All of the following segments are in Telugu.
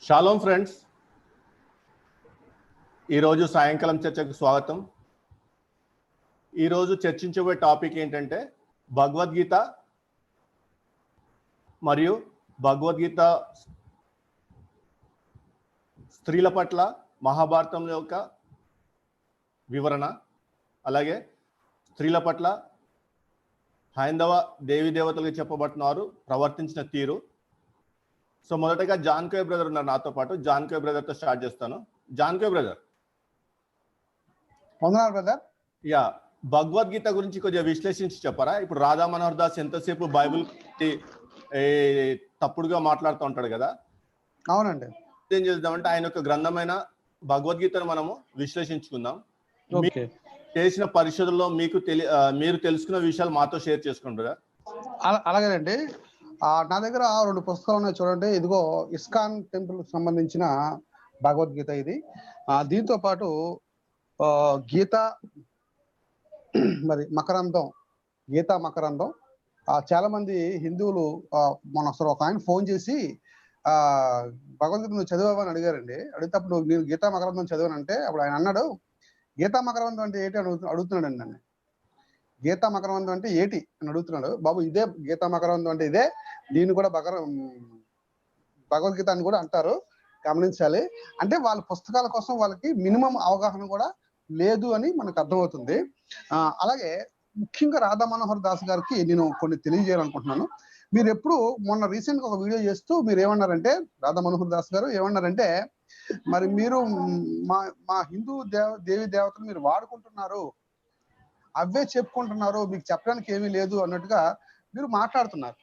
షాలోం ఫ్రెండ్స్, ఈరోజు సాయంకాలం చర్చకు స్వాగతం. ఈరోజు చర్చించబోయే టాపిక్ ఏంటంటే భగవద్గీత మరియు భగవద్గీత స్త్రీల పట్ల మహాభారతం యొక్క వివరణ, అలాగే స్త్రీల పట్ల హైందవ దేవీ దేవతలకు చెప్పబడుతున్నారు ప్రవర్తించిన తీరు. సో మొదటగా జాన్కోయ్ బ్రదర్ ఉన్నారు నాతో పాటు. జాన్కోయ్ బ్రదర్తో స్టార్ట్ చేస్తాను. జాన్కోయ్ బ్రదర్. వందనాలు బ్రదర్. యా, భగవద్గీత గురించి కొంచెం విశ్లేషించి చెప్పరా? ఇప్పుడు రాధా మనోహర్ దాస్ ఎంతసేపు బైబిల్ తప్పుడుగా మాట్లాడుతూ ఉంటాడు కదా. అవునండి. ఏం చేద్దామంటే ఆయన యొక్క గ్రంథమైన భగవద్గీతను మనము విశ్లేషించుకుందాం. చేసిన పరిశోధనలో మీరు తెలుసుకున్న విషయాలు మాతో షేర్ చేసుకోండి బ్రదర్. అలాగేనండి. నా దగ్గర 2 పుస్తకాలు ఉన్నాయి చూడండి. ఇదిగో ఇస్కాన్ టెంపుల్ సంబంధించిన భగవద్గీత ఇది. దీంతో పాటు గీత మరి మకరందం, గీతా మకరందం. చాలా మంది హిందువులు మన అసలు ఒక ఆయన ఫోన్ చేసి భగవద్గీత నువ్వు చదివావని అడిగారండి. అడిగినప్పుడు నేను గీతా మకరందం చదివానంటే అప్పుడు ఆయన అన్నాడు, గీతా మకరందం అంటే ఏంటి అడుగుతున్నాడండి నన్ను. గీతా మకరందం అంటే ఏంటి అని అడుగుతున్నాడు. బాబు ఇదే గీతా మకరందం అంటే ఇదే, దీన్ని కూడా భగవద్గీత అని కూడా అంటారు, గమనించాలి. అంటే వాళ్ళ పుస్తకాల కోసం వాళ్ళకి మినిమం అవగాహన కూడా లేదు అని మనకు అర్థమవుతుంది. అలాగే ముఖ్యంగా రాధా మనోహర్ దాస్ గారికి నేను కొన్ని తెలియజేయాలనుకుంటున్నాను. మీరు ఎప్పుడు మొన్న రీసెంట్ గా ఒక వీడియో చేస్తూ మీరు ఏమన్నారంటే, రాధా మనోహర్ దాస్ గారు ఏమన్నారంటే, మరి మీరు మా హిందూ దేవి దేవతలు మీరు వాడుకుంటున్నారు, అవే చెప్పుకుంటున్నారు, మీకు చెప్పడానికి ఏమీ లేదు అన్నట్టుగా మీరు మాట్లాడుతున్నారు.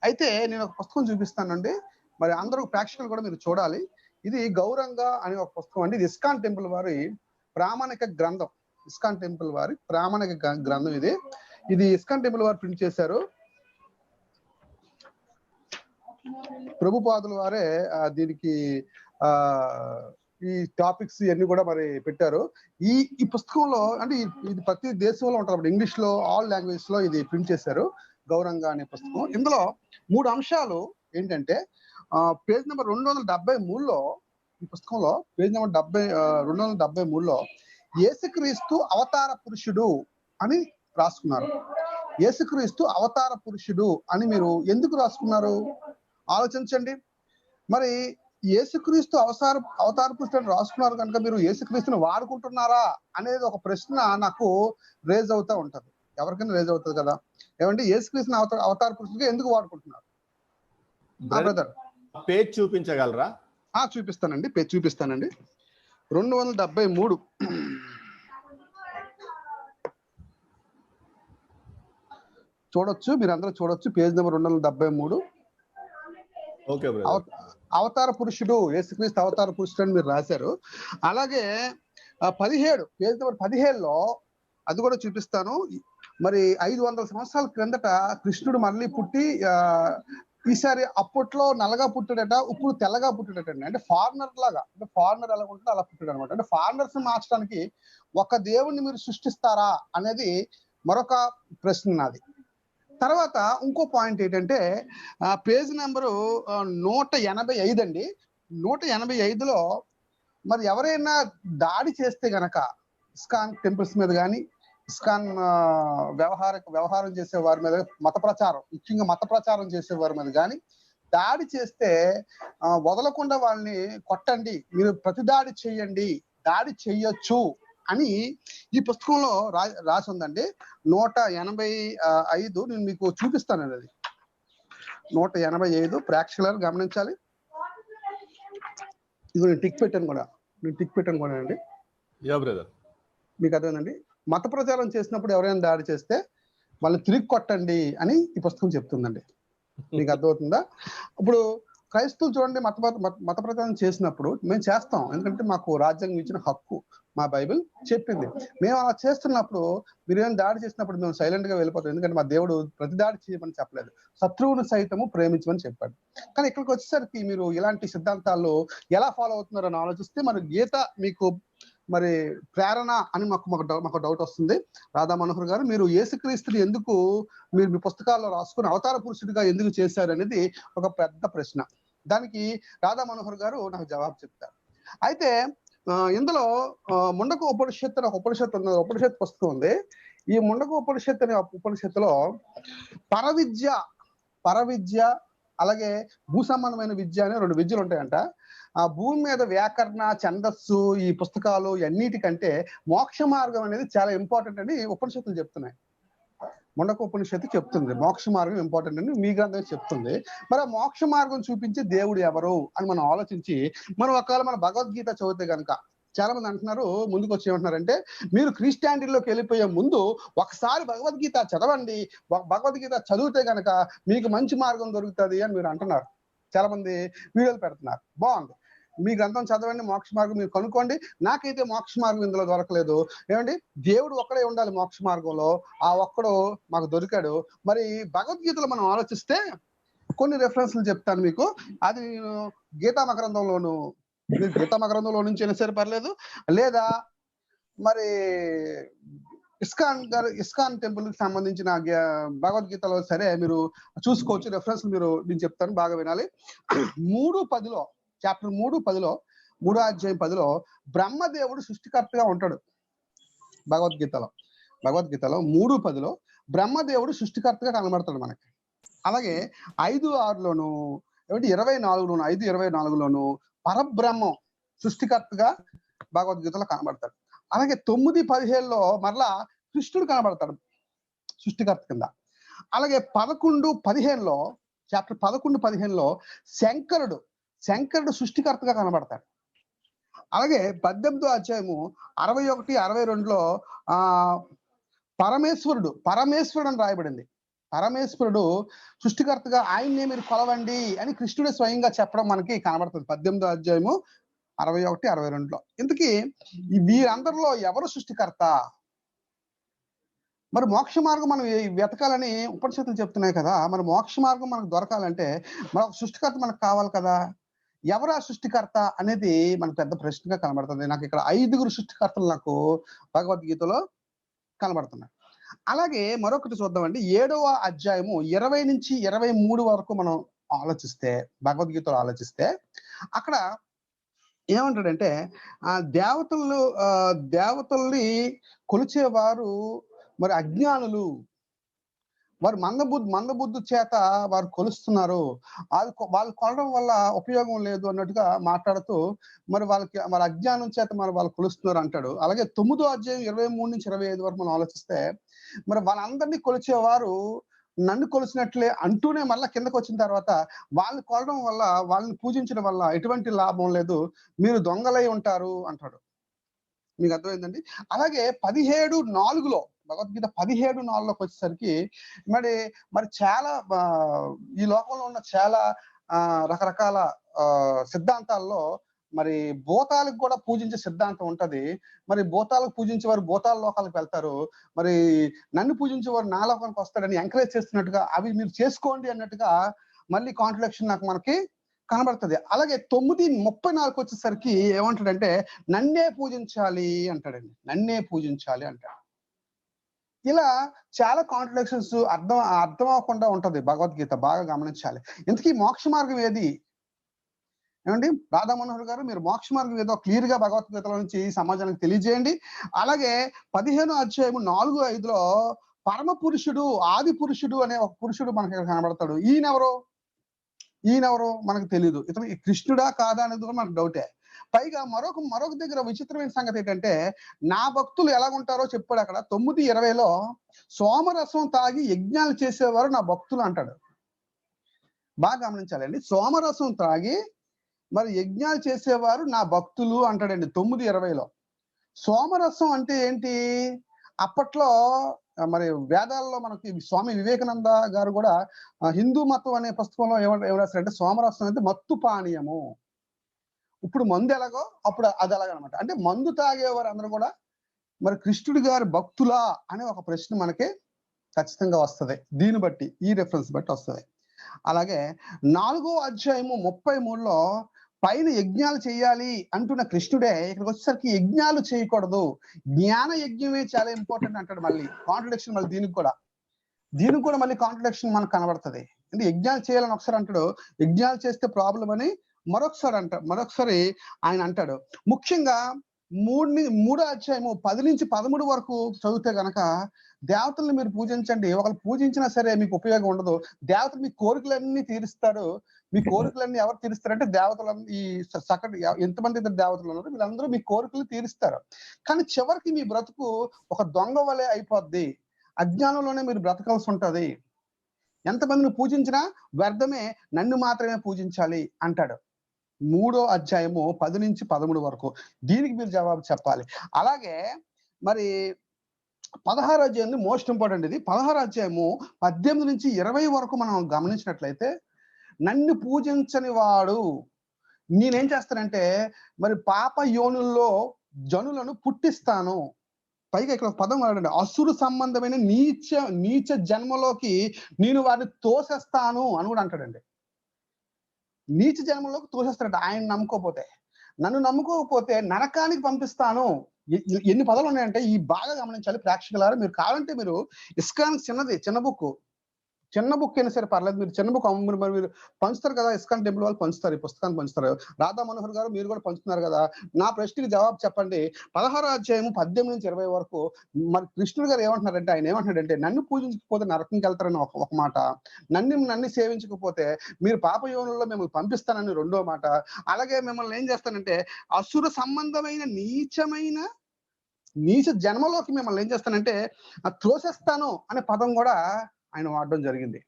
అయితే నేను ఒక పుస్తకం చూపిస్తానండి, మరి అందరూ ప్రేక్షకులు కూడా మీరు చూడాలి. ఇది గౌరంగ అనే ఒక పుస్తకం అండి. ఇది ఇస్కాన్ టెంపుల్ వారి ప్రామాణిక గ్రంథం. ఇస్కాన్ టెంపుల్ వారి ప్రామాణిక గ్రంథం ఇది ఇస్కాన్ టెంపుల్ వారు ప్రింట్ చేశారు. ప్రభుపాదుల వారే దీనికి ఈ టాపిక్స్ ఇవన్నీ కూడా మరి పెట్టారు. ఈ పుస్తకంలో అంటే ఇది ప్రతి దేశంలో ఉంటుంది, ఇంగ్లీష్ లో ఆల్ లాంగ్వేజ్ లో ఇది ప్రింట్ చేశారు, గౌరంగ అనే పుస్తకం. ఇందులో 3 అంశాలు ఏంటంటే, పేజ్ నెంబర్ 273లో, ఈ పుస్తకంలో పేజ్ నెంబర్ 273లో యేసుక్రీస్తు అవతార పురుషుడు అని రాసుకున్నారు. యేసుక్రీస్తు అవతార పురుషుడు అని మీరు ఎందుకు రాసుకున్నారు ఆలోచించండి. మరి యేసుక్రీస్తు అవతార పురుషుడు అని రాసుకున్నారు కనుక మీరు యేసుక్రీస్తుని వాడుకుంటున్నారా అనేది ఒక ప్రశ్న నాకు రేజ్ అవుతా ఉంటది. ఎవరికైనా రేజ్ అవుతుంది కదా, ఏమంటే యేసుక్రీస్తుని అవతార పురుషుడిగా ఎందుకు వాడుకుంటున్నారు? బ్రదర్ పేజ్ చూపించగలరా? చూపిస్తానండి, పేజ్ చూపిస్తానండి. 273 చూడొచ్చు, మీరు అందరూ చూడొచ్చు. Page number 273. అవతార పురుషుడు, యేసుక్రీస్తు అవతార పురుషుడు అని మీరు రాశారు. అలాగే 17, పేజ్ నెంబర్ 17లో అది కూడా చూపిస్తాను. మరి 500 సంవత్సరాల క్రిందట కృష్ణుడు మళ్ళీ పుట్టి ఈసారి అప్పట్లో నల్లగా పుట్టాడట, ఇప్పుడు తెల్లగా పుట్టాడట అండి. అంటే ఫారినర్ లాగా, అంటే ఫారినర్ ఎలా ఉంటుందో అలా పుట్టాడు అనమాట. అంటే ఫారినర్స్ మార్చడానికి ఒక దేవుణ్ణి మీరు సృష్టిస్తారా అనేది మరొక ప్రశ్న నాది. తర్వాత ఇంకో పాయింట్ ఏంటంటే, పేజ్ నెంబరు 185 అండి. 185లో మరి ఎవరైనా దాడి చేస్తే గనక ఇస్కాన్ టెంపుల్స్ మీద కానీ, ఇస్కాన్ వ్యవహారం చేసే వారి మీద, ముఖ్యంగా మత ప్రచారం చేసే వారి మీద కానీ దాడి చేస్తే వదలకుండా వాళ్ళని కొట్టండి, మీరు ప్రతి దాడి చేయండి, దాడి చెయ్యొచ్చు అని ఈ పుస్తకంలో రాసి ఉందండి. 185 నేను మీకు చూపిస్తానండి. అది 185 ప్రేక్షకులను గమనించాలి. ఇది నేను టిక్ పెట్టాను కూడా అండి. మీకు అర్థమైందండి. మత ప్రచారం చేసినప్పుడు ఎవరైనా దాడి చేస్తే వాళ్ళని తిరిగి కొట్టండి అని ఈ పుస్తకం చెప్తుందండి. మీకు అర్థమవుతుందా? ఇప్పుడు క్రైస్తవులు చూడండి, మత ప్రచారం చేసినప్పుడు మేము చేస్తాం, ఎందుకంటే మాకు రాజ్యాంగం ఇచ్చిన హక్కు, మా బైబిల్ చెప్పింది. మేము అలా చేస్తున్నప్పుడు మీరేం దాడి చేసినప్పుడు మేము సైలెంట్ గా వెళ్ళిపోతాం, ఎందుకంటే మా దేవుడు ప్రతి దాడి చేయమని చెప్పలేదు, శత్రువును సైతము ప్రేమించమని చెప్పాడు. కానీ ఇక్కడికి వచ్చేసరికి మీరు ఇలాంటి సిద్ధాంతాలు ఎలా ఫాలో అవుతున్నారని ఆలోచిస్తే మరి గీత మీకు మరి ప్రేరణ అని మాకు డౌట్ వస్తుంది. రాధా మనోహర్ గారు, మీరు యేసుక్రీస్తుని ఎందుకు మీరు మీ పుస్తకాల్లో రాసుకుని అవతార పురుషుడిగా ఎందుకు చేశారు అనేది ఒక పెద్ద ప్రశ్న. దానికి రాధా మనోహర్ గారు నాకు జవాబు చెప్తారు. అయితే ఇందులో ముండక ఉపనిషత్తు అని ఒక ఉపనిషత్తు ఉంది, ఉపనిషత్తు పుస్తకం ఉంది. ఈ ముండక ఉపనిషత్తు అనే ఉపనిషత్తులో పరవిద్య అలాగే భూ సంబంధమైన విద్య అనే 2 విద్యలు ఉంటాయంట. ఆ భూమి మీద వ్యాకరణ, ఛందస్సు, ఈ పుస్తకాలు అన్నిటికంటే మోక్ష మార్గం అనేది చాలా ఇంపార్టెంట్ అని ఉపనిషత్తులు చెప్తున్నాయి. ముండక ఉపనిషత్తు చెప్తుంది మోక్ష మార్గం ఇంపార్టెంట్ అని, మీ గ్రంథం చెప్తుంది. మరి ఆ మోక్ష మార్గం చూపించే దేవుడు ఎవరు అని మనం ఆలోచించి, మనం ఒకవేళ మన భగవద్గీత చదివితే కనుక, చాలా మంది అంటున్నారు ముందుకు వచ్చి ఏమంటున్నారంటే, మీరు క్రిస్టియానిటీలోకి వెళ్ళిపోయే ముందు ఒకసారి భగవద్గీత చదవండి, భగవద్గీత చదివితే కనుక మీకు మంచి మార్గం దొరుకుతుంది అని మీరు అంటున్నారు. చాలా మంది వీడియోలు పెడుతున్నారు. బాగుంది, మీ గ్రంథం చదవండి, మోక్ష మార్గం మీరు కనుక్కోండి. నాకైతే మోక్ష మార్గం ఇందులో దొరకలేదు. ఏమండి, దేవుడు ఒక్కడే ఉండాలి మోక్ష మార్గంలో, ఆ ఒక్కడు మాకు దొరికాడు. మరి భగవద్గీతలో మనం ఆలోచిస్తే కొన్ని రెఫరెన్స్లు చెప్తాను మీకు. అది నేను గీతా మకరందంలోను, మీరు గీతా మకరందంలో నుంచి అయినా సరే పర్లేదు, లేదా మరి ఇస్కాన్ టెంపుల్ కి సంబంధించిన భగవద్గీతలో సరే మీరు చూసుకోవచ్చు. రెఫరెన్స్ మీరు నేను చెప్తాను, బాగా వినాలి. 3:10లో చాప్టర్ 3:10లో 3వ అధ్యాయం 10లో బ్రహ్మదేవుడు సృష్టికర్తగా ఉంటాడు. భగవద్గీతలో 3:10లో బ్రహ్మదేవుడు సృష్టికర్తగా కనబడతాడు మనకి. అలాగే 5:6లోను, 24లోను 5:24లోను పరబ్రహ్మం సృష్టికర్తగా భగవద్గీతలో కనబడతాడు. అలాగే 9:17లో మరలా కృష్ణుడు కనబడతాడు సృష్టికర్త కింద. అలాగే 11:15లో చాప్టర్ 11:15లో శంకరుడు సృష్టికర్తగా కనబడతాడు. అలాగే 18వ అధ్యాయము 61, 62లో పరమేశ్వరుడు అని రాయబడింది. పరమేశ్వరుడు సృష్టికర్తగా, ఆయన్నే మీరు కొలవండి అని కృష్ణుడే స్వయంగా చెప్పడం మనకి కనబడుతుంది 18వ అధ్యాయము 61, 62లో. ఇంతకీ వీరందరిలో ఎవరు సృష్టికర్త? మరి మోక్ష మార్గం మనం వెతకాలని ఉపనిషత్తులు చెప్తున్నాయి కదా. మరి మోక్ష మార్గం మనకు దొరకాలంటే మన సృష్టికర్త మనకు కావాలి కదా. ఎవరు ఆ సృష్టికర్త అనేది మనకు పెద్ద ప్రశ్నగా కనబడుతుంది. నాకు ఇక్కడ 5 సృష్టికర్తలు నాకు భగవద్గీతలో కనబడుతున్నాయి. అలాగే మరొకటి చూద్దామండి. 7వ అధ్యాయము 20 నుంచి 23 వరకు మనం ఆలోచిస్తే, భగవద్గీతలో ఆలోచిస్తే, అక్కడ ఏమంటాడంటే దేవతల్ని కొలిచేవారు మరి అజ్ఞానులు, వారు మందబుద్ధి చేత వారు కొలుస్తున్నారు, వాళ్ళు కొలడం వల్ల ఉపయోగం లేదు అన్నట్టుగా మాట్లాడుతూ మరి వాళ్ళ అజ్ఞానం చేత వాళ్ళు కొలుస్తున్నారు అంటాడు. అలాగే 9వ అధ్యాయం 23 నుంచి 25 వరకు మనం ఆలోచిస్తే, మరి వాళ్ళందరినీ కొలిచేవారు నన్ను కొలిసినట్లే అంటూనే మళ్ళీ కిందకు వచ్చిన తర్వాత వాళ్ళని కొలడం వల్ల, వాళ్ళని పూజించడం వల్ల ఎటువంటి లాభం లేదు, మీరు దొంగలై ఉంటారు అంటాడు. మీకు అర్థమైందండి. అలాగే 17:4లో భగవద్గీత 17:4లోకి వచ్చేసరికి మరి చాలా ఈ లోకంలో ఉన్న చాలా రకరకాల సిద్ధాంతాల్లో మరి భూతాలకు కూడా పూజించే సిద్ధాంతం ఉంటది. మరి భూతాలకు పూజించే వారు భూతాల లోకాలకు వెళ్తారు, మరి నన్ను పూజించే వారు నా లోకానికి వస్తాడని ఎంకరేజ్ చేస్తున్నట్టుగా, అవి మీరు చేసుకోండి అన్నట్టుగా మళ్ళీ కాంట్రడిక్షన్ మనకి కనబడుతుంది. అలాగే 9:34 వచ్చేసరికి ఏమంటాడంటే నన్నే పూజించాలి అంటాడండి. నన్నే పూజించాలి అంటాడు. ఇలా చాలా కాంట్రడిక్షన్స్ అర్థం అవ్వకుండా ఉంటది భగవద్గీత, బాగా గమనించాలి. ఇంతకీ మోక్ష మార్గం ఏది? ఏమండి రాధా మనోహర్ గారు, మీరు మోక్ష మార్గం ఏదో క్లియర్ గా భగవద్గీతలో నుంచి సమాజానికి తెలియజేయండి. అలాగే 15వ అధ్యాయము 4, 5లో పరమ పురుషుడు, ఆది పురుషుడు అనే ఒక పురుషుడు మనకి కనబడతాడు. ఈయనెవరో మనకు తెలియదు. ఇతను కృష్ణుడా కాదా అనేది కూడా మనకు డౌటే. పైగా మరొక దగ్గర విచిత్రమైన సంగతి ఏంటంటే, నా భక్తులు ఎలాగుంటారో చెప్పాడు అక్కడ 9:20లో, సోమరసం తాగి యజ్ఞాలు చేసేవారు నా భక్తులు అంటాడు. బాగా గమనించాలండి. సోమరసం తాగి మరి యజ్ఞాలు చేసేవారు నా భక్తులు అంటాడండి 9:20లో. సోమరసం అంటే ఏంటి? అప్పట్లో మరి వేదాల్లో మనకి స్వామి వివేకానంద గారు కూడా హిందూ మతం అనే పుస్తకంలో ఏం రాశారంటే, సోమరసం అంటే మత్తు పానీయము. ఇప్పుడు మందు ఎలాగో అప్పుడు అది ఎలాగనమాట. అంటే మందు తాగేవారు అందరూ కూడా మరి కృష్ణుడి గారి భక్తులా అనే ఒక ప్రశ్న మనకి ఖచ్చితంగా వస్తుంది. దీన్ని బట్టి, ఈ రెఫరెన్స్ బట్టి వస్తుంది. అలాగే 4వ అధ్యాయము 33లో పైన యజ్ఞాలు చేయాలి అంటున్న కృష్ణుడే ఇక్కడికి వచ్చేసరికి యజ్ఞాలు చేయకూడదు, జ్ఞాన యజ్ఞమే చాలా ఇంపార్టెంట్ అంటాడు. మళ్ళీ కాంట్రడిక్షన్ మళ్ళీ దీనికి కూడా. దీనికి కూడా మళ్ళీ కాంట్రడిక్షన్ మనకు కనబడుతుంది. అంటే యజ్ఞాలు చేయాలని ఒకసారి అంటాడు, యజ్ఞాలు చేస్తే ప్రాబ్లం అని మరొకసారి ఆయన అంటాడు. ముఖ్యంగా మూడో అధ్యాయము 10-13 వరకు చదివితే గనక దేవతల్ని మీరు పూజించండి, ఒకళ్ళు పూజించినా సరే మీకు ఉపయోగం ఉండదు, దేవతలు మీ కోరికలన్నీ తీరుస్తాడు. మీ కోరికలన్నీ ఎవరు తీరుస్తారంటే దేవతలు. ఈ సకటి ఎంతమంది ఇద్దరు దేవతలు ఉన్నారు, వీళ్ళందరూ మీ కోరికలు తీరుస్తారు. కానీ చివరికి మీ బ్రతుకు ఒక దొంగ వలె అయిపోద్ది, అజ్ఞానంలోనే మీరు బ్రతకాల్సి ఉంటది, ఎంతమందిని పూజించినా వ్యర్థమే, నన్ను మాత్రమే పూజించాలి అంటాడు. 3వ అధ్యాయము 10-13 వరకు దీనికి మీరు జవాబు చెప్పాలి. అలాగే మరి 16వ అధ్యాయం మోస్ట్ ఇంపార్టెంట్. ఇది 16వ అధ్యాయము 18-20 వరకు మనం గమనించినట్లయితే, నన్ను పూజించని వాడు నేనేం చేస్తానంటే మరి పాప యోనుల్లో జనులను పుట్టిస్తాను. పైగా ఇక్కడ పదం వాడండి, అసురు సంబంధమైన నీచ జన్మలోకి నేను వారిని తోసేస్తాను అని కూడా అంటాడండి. నీచ జన్మలోకి తోసేస్తాడు ఆయన నమ్ముకోపోతే. నన్ను నమ్ముకోకపోతే నరకానికి పంపిస్తాను. ఎన్ని పదాలు ఉన్నాయంటే ఈ బాగా గమనించాలి ప్రేక్షకులారా. మీరు కావాలంటే మీరు ఇస్కాన్ చిన్న బుక్ అయినా సరే పర్లేదు, మీరు చిన్న బుక్ మీరు పంచుతారు కదా, ఇస్కాన్ టెంపుల్ వాళ్ళు పంచుతారు, ఈ పుస్తకాన్ని పంచుతారు. రాధా మనోహర్ గారు మీరు కూడా పంచుతున్నారు కదా, నా ప్రశ్నకి జవాబు చెప్పండి. 16వ అధ్యాయం 18-20 వరకు మరి కృష్ణుడు గారు ఏమంటున్నారంటే, ఆయన ఏమంటున్నాడంటే నన్ను పూజించకపోతే నరకంకి వెళ్తారని ఒక మాట, నన్ను సేవించకపోతే మీరు పాప యోనుల్లో మిమ్మల్ని పంపిస్తానని రెండో మాట, అలాగే మిమ్మల్ని ఏం చేస్తానంటే అసుర సంబంధమైన నీచ జన్మలోకి మిమ్మల్ని ఏం చేస్తానంటే త్రోసేస్తాను అనే పదం కూడా ఆయన వాడడం జరిగింది.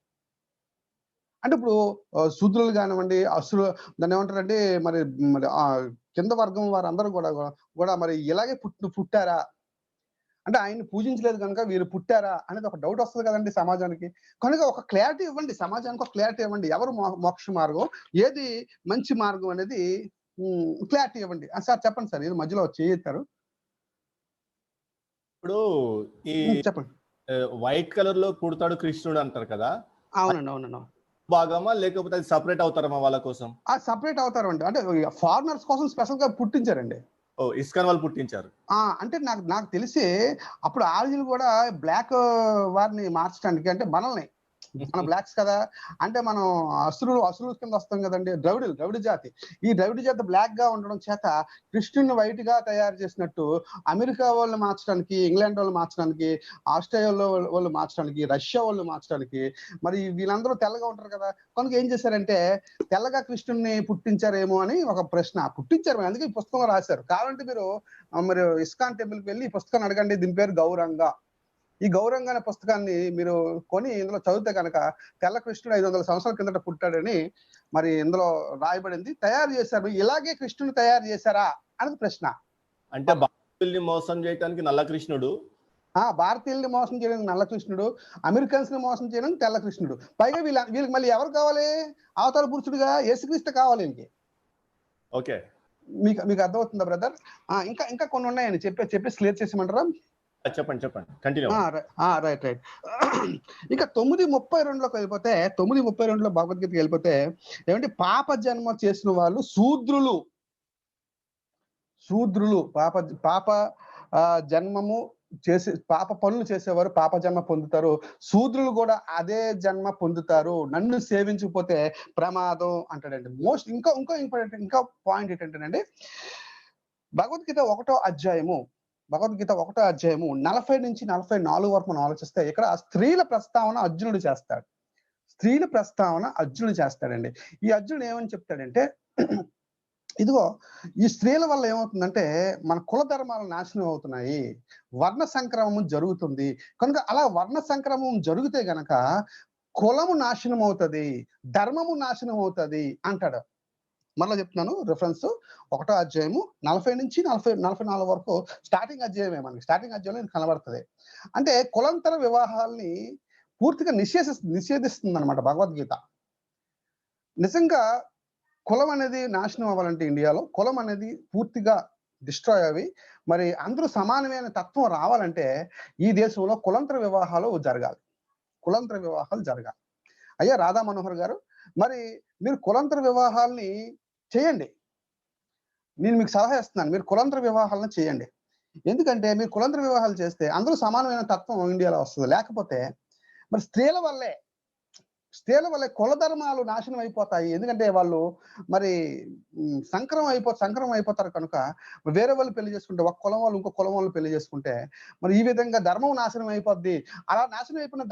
అంటే ఇప్పుడు శూద్రులు కానివ్వండి, అసురు దాన్ని ఏమంటారంటే మరి కింద వర్గం వారందరూ కూడా మరి ఇలాగే పుట్టారా అంటే ఆయన్ని పూజించలేదు కనుక వీరు పుట్టారా అనేది ఒక డౌట్ వస్తుంది కదండి సమాజానికి. కనుక ఒక క్లారిటీ ఇవ్వండి, సమాజానికి ఒక క్లారిటీ ఇవ్వండి, ఎవరు మోక్ష మార్గం, ఏది మంచి మార్గం అనేది క్లారిటీ ఇవ్వండి. సార్ చెప్పండి సార్, ఇది మధ్యలో చేయొచ్చారు. ఇప్పుడు ఈ చెప్పండి. వైట్ కలర్ లో పుడతాడు కృష్ణుడు అంటారు కదా, అవునండి. భాగమా లేకపోతే అది సపరేట్ అవుతారమ్మా వాళ్ళ కోసం? సపరేట్ అవుతారు అండి, అంటే ఫారినర్స్ కోసం స్పెషల్ గా పుట్టించారండి. ఇస్కాన్ వాళ్ళు పుట్టించారు. అంటే నాకు తెలిసి అప్పుడు ఆర్జులు కూడా బ్లాక్ వారిని మార్చడానికి, అంటే మనల్ని మన బ్లాక్స్ కదా, అంటే మనం అసురుల కింద వస్తాం కదండి, ద్రవిడ జాతి. ఈ ద్రవిడ జాతి బ్లాక్ గా ఉండడం చేత కృష్ణుని వైట్ గా తయారు చేసినట్టు అమెరికా వాళ్ళు మార్చడానికి, ఇంగ్లాండ్ వాళ్ళు మార్చడానికి, ఆస్ట్రేలియా వాళ్ళు మార్చడానికి, రష్యా వాళ్ళు మార్చడానికి, మరి వీళ్ళందరూ తెల్లగా ఉంటారు కదా, కనుక ఏం చేశారంటే తెల్లగా కృష్ణుని పుట్టించారేమో అని ఒక ప్రశ్న పుట్టించారు. అందుకే ఈ పుస్తకం రాశారు. కావాలంటే మీరు ఇస్కాన్ టెంపుల్కి వెళ్ళి ఈ పుస్తకాన్ని అడగండి, దీని పేరు గౌరంగ. ఈ గౌరంగ అనే పుస్తకాన్ని మీరు కొని ఇందులో చదివితే కనుక తెల్ల కృష్ణుడు 500 సంవత్సరాల కిందట పుట్టాడని మరి ఇందులో రాయబడింది. తయారు చేశారు, ఇలాగే కృష్ణుని తయారు చేశారా అనేది ప్రశ్న. అంటే భారతీయుల్ని మోసం చేయడానికి నల్ల కృష్ణుడు, భారతీయుల్ని మోసం చేయడానికి నల్ల కృష్ణుడు, అమెరికన్స్ ని మోసం చేయడానికి తెల్ల కృష్ణుడు. పైగా వీళ్ళకి మళ్ళీ ఎవరు కావాలి? అవతార పురుషుడుగా యేసుక్రీస్తు కావాలి వీళ్ళకి. ఓకే, మీకు అర్థమవుతుందా బ్రదర్? ఇంకా కొన్ని ఉన్నాయని చెప్పేసి క్లియర్ చేసేయమంటారా? చెప్పండి కంటిన్యూ. రైట్. ఇంకా 9:32లోకి వెళ్ళిపోతే, 9:32లో భగవద్గీతకి వెళ్ళిపోతే ఏమంటే పాప జన్మ చేసిన వాళ్ళు శూద్రులు పాప జన్మము చేసి పాప పనులు చేసేవారు పాప జన్మ పొందుతారు, శూద్రులు కూడా అదే జన్మ పొందుతారు, నన్ను సేవించకపోతే ప్రమాదం అంటాడండి. ఇంకో ఇంపార్టెంట్ పాయింట్ ఏంటంటేనండి, భగవద్గీత 1వ అధ్యాయము 40-44 వరకు మనం ఆలోచిస్తే ఇక్కడ స్త్రీల ప్రస్తావన అర్జునుడు చేస్తాడండి. ఈ అర్జునుడు ఏమని చెప్తాడంటే, ఇదిగో ఈ స్త్రీల వల్ల ఏమవుతుందంటే మన కుల ధర్మాలు నాశనం అవుతున్నాయి, వర్ణ సంక్రమం జరుగుతుంది, కనుక అలా వర్ణ సంక్రమం జరిగితే గనక కులము నాశనం అవుతుంది, ధర్మము నాశనం అవుతుంది అంటాడు. మరలా చెప్తున్నాను రిఫరెన్స్, 1వ అధ్యాయము 40-44 వరకు స్టార్టింగ్ అధ్యాయమే మనకి. స్టార్టింగ్ అధ్యాయంలో కనబడుతుంది. అంటే కులాంతర వివాహాల్ని పూర్తిగా నిషేధిస్తుంది అనమాట భగవద్గీత. నిజంగా కులం అనేది నాశనం అవ్వాలంటే ఇండియాలో కులం అనేది పూర్తిగా డిస్ట్రాయ్ అవి మరి అందరూ సమానమైన తత్వం రావాలంటే ఈ దేశంలో కులాంతర వివాహాలు జరగాలి. అయ్యా రాధా మనోహర్ గారు, మరి మీరు కులాంతర వివాహాల్ని చేయండి. నేను మీకు సలహా ఇస్తున్నాను, మీరు కులాంతర వివాహాలను చేయండి. ఎందుకంటే మీరు కులాంతర వివాహాలు చేస్తే అందరూ సమానమైన తత్వం ఇండియాలో వస్తుంది. లేకపోతే మరి స్త్రీల వల్లే కుల ధర్మాలు నాశనం అయిపోతాయి. ఎందుకంటే వాళ్ళు మరి సంకరం అయిపోతారు కనుక వేరే వాళ్ళు పెళ్లి చేసుకుంటే, ఒక కులం వాళ్ళు ఇంకో కులం వాళ్ళు పెళ్లి చేసుకుంటే మరి ఈ విధంగా ధర్మం నాశనం అయిపోద్ది. అలా నాశనం అయిపోయిన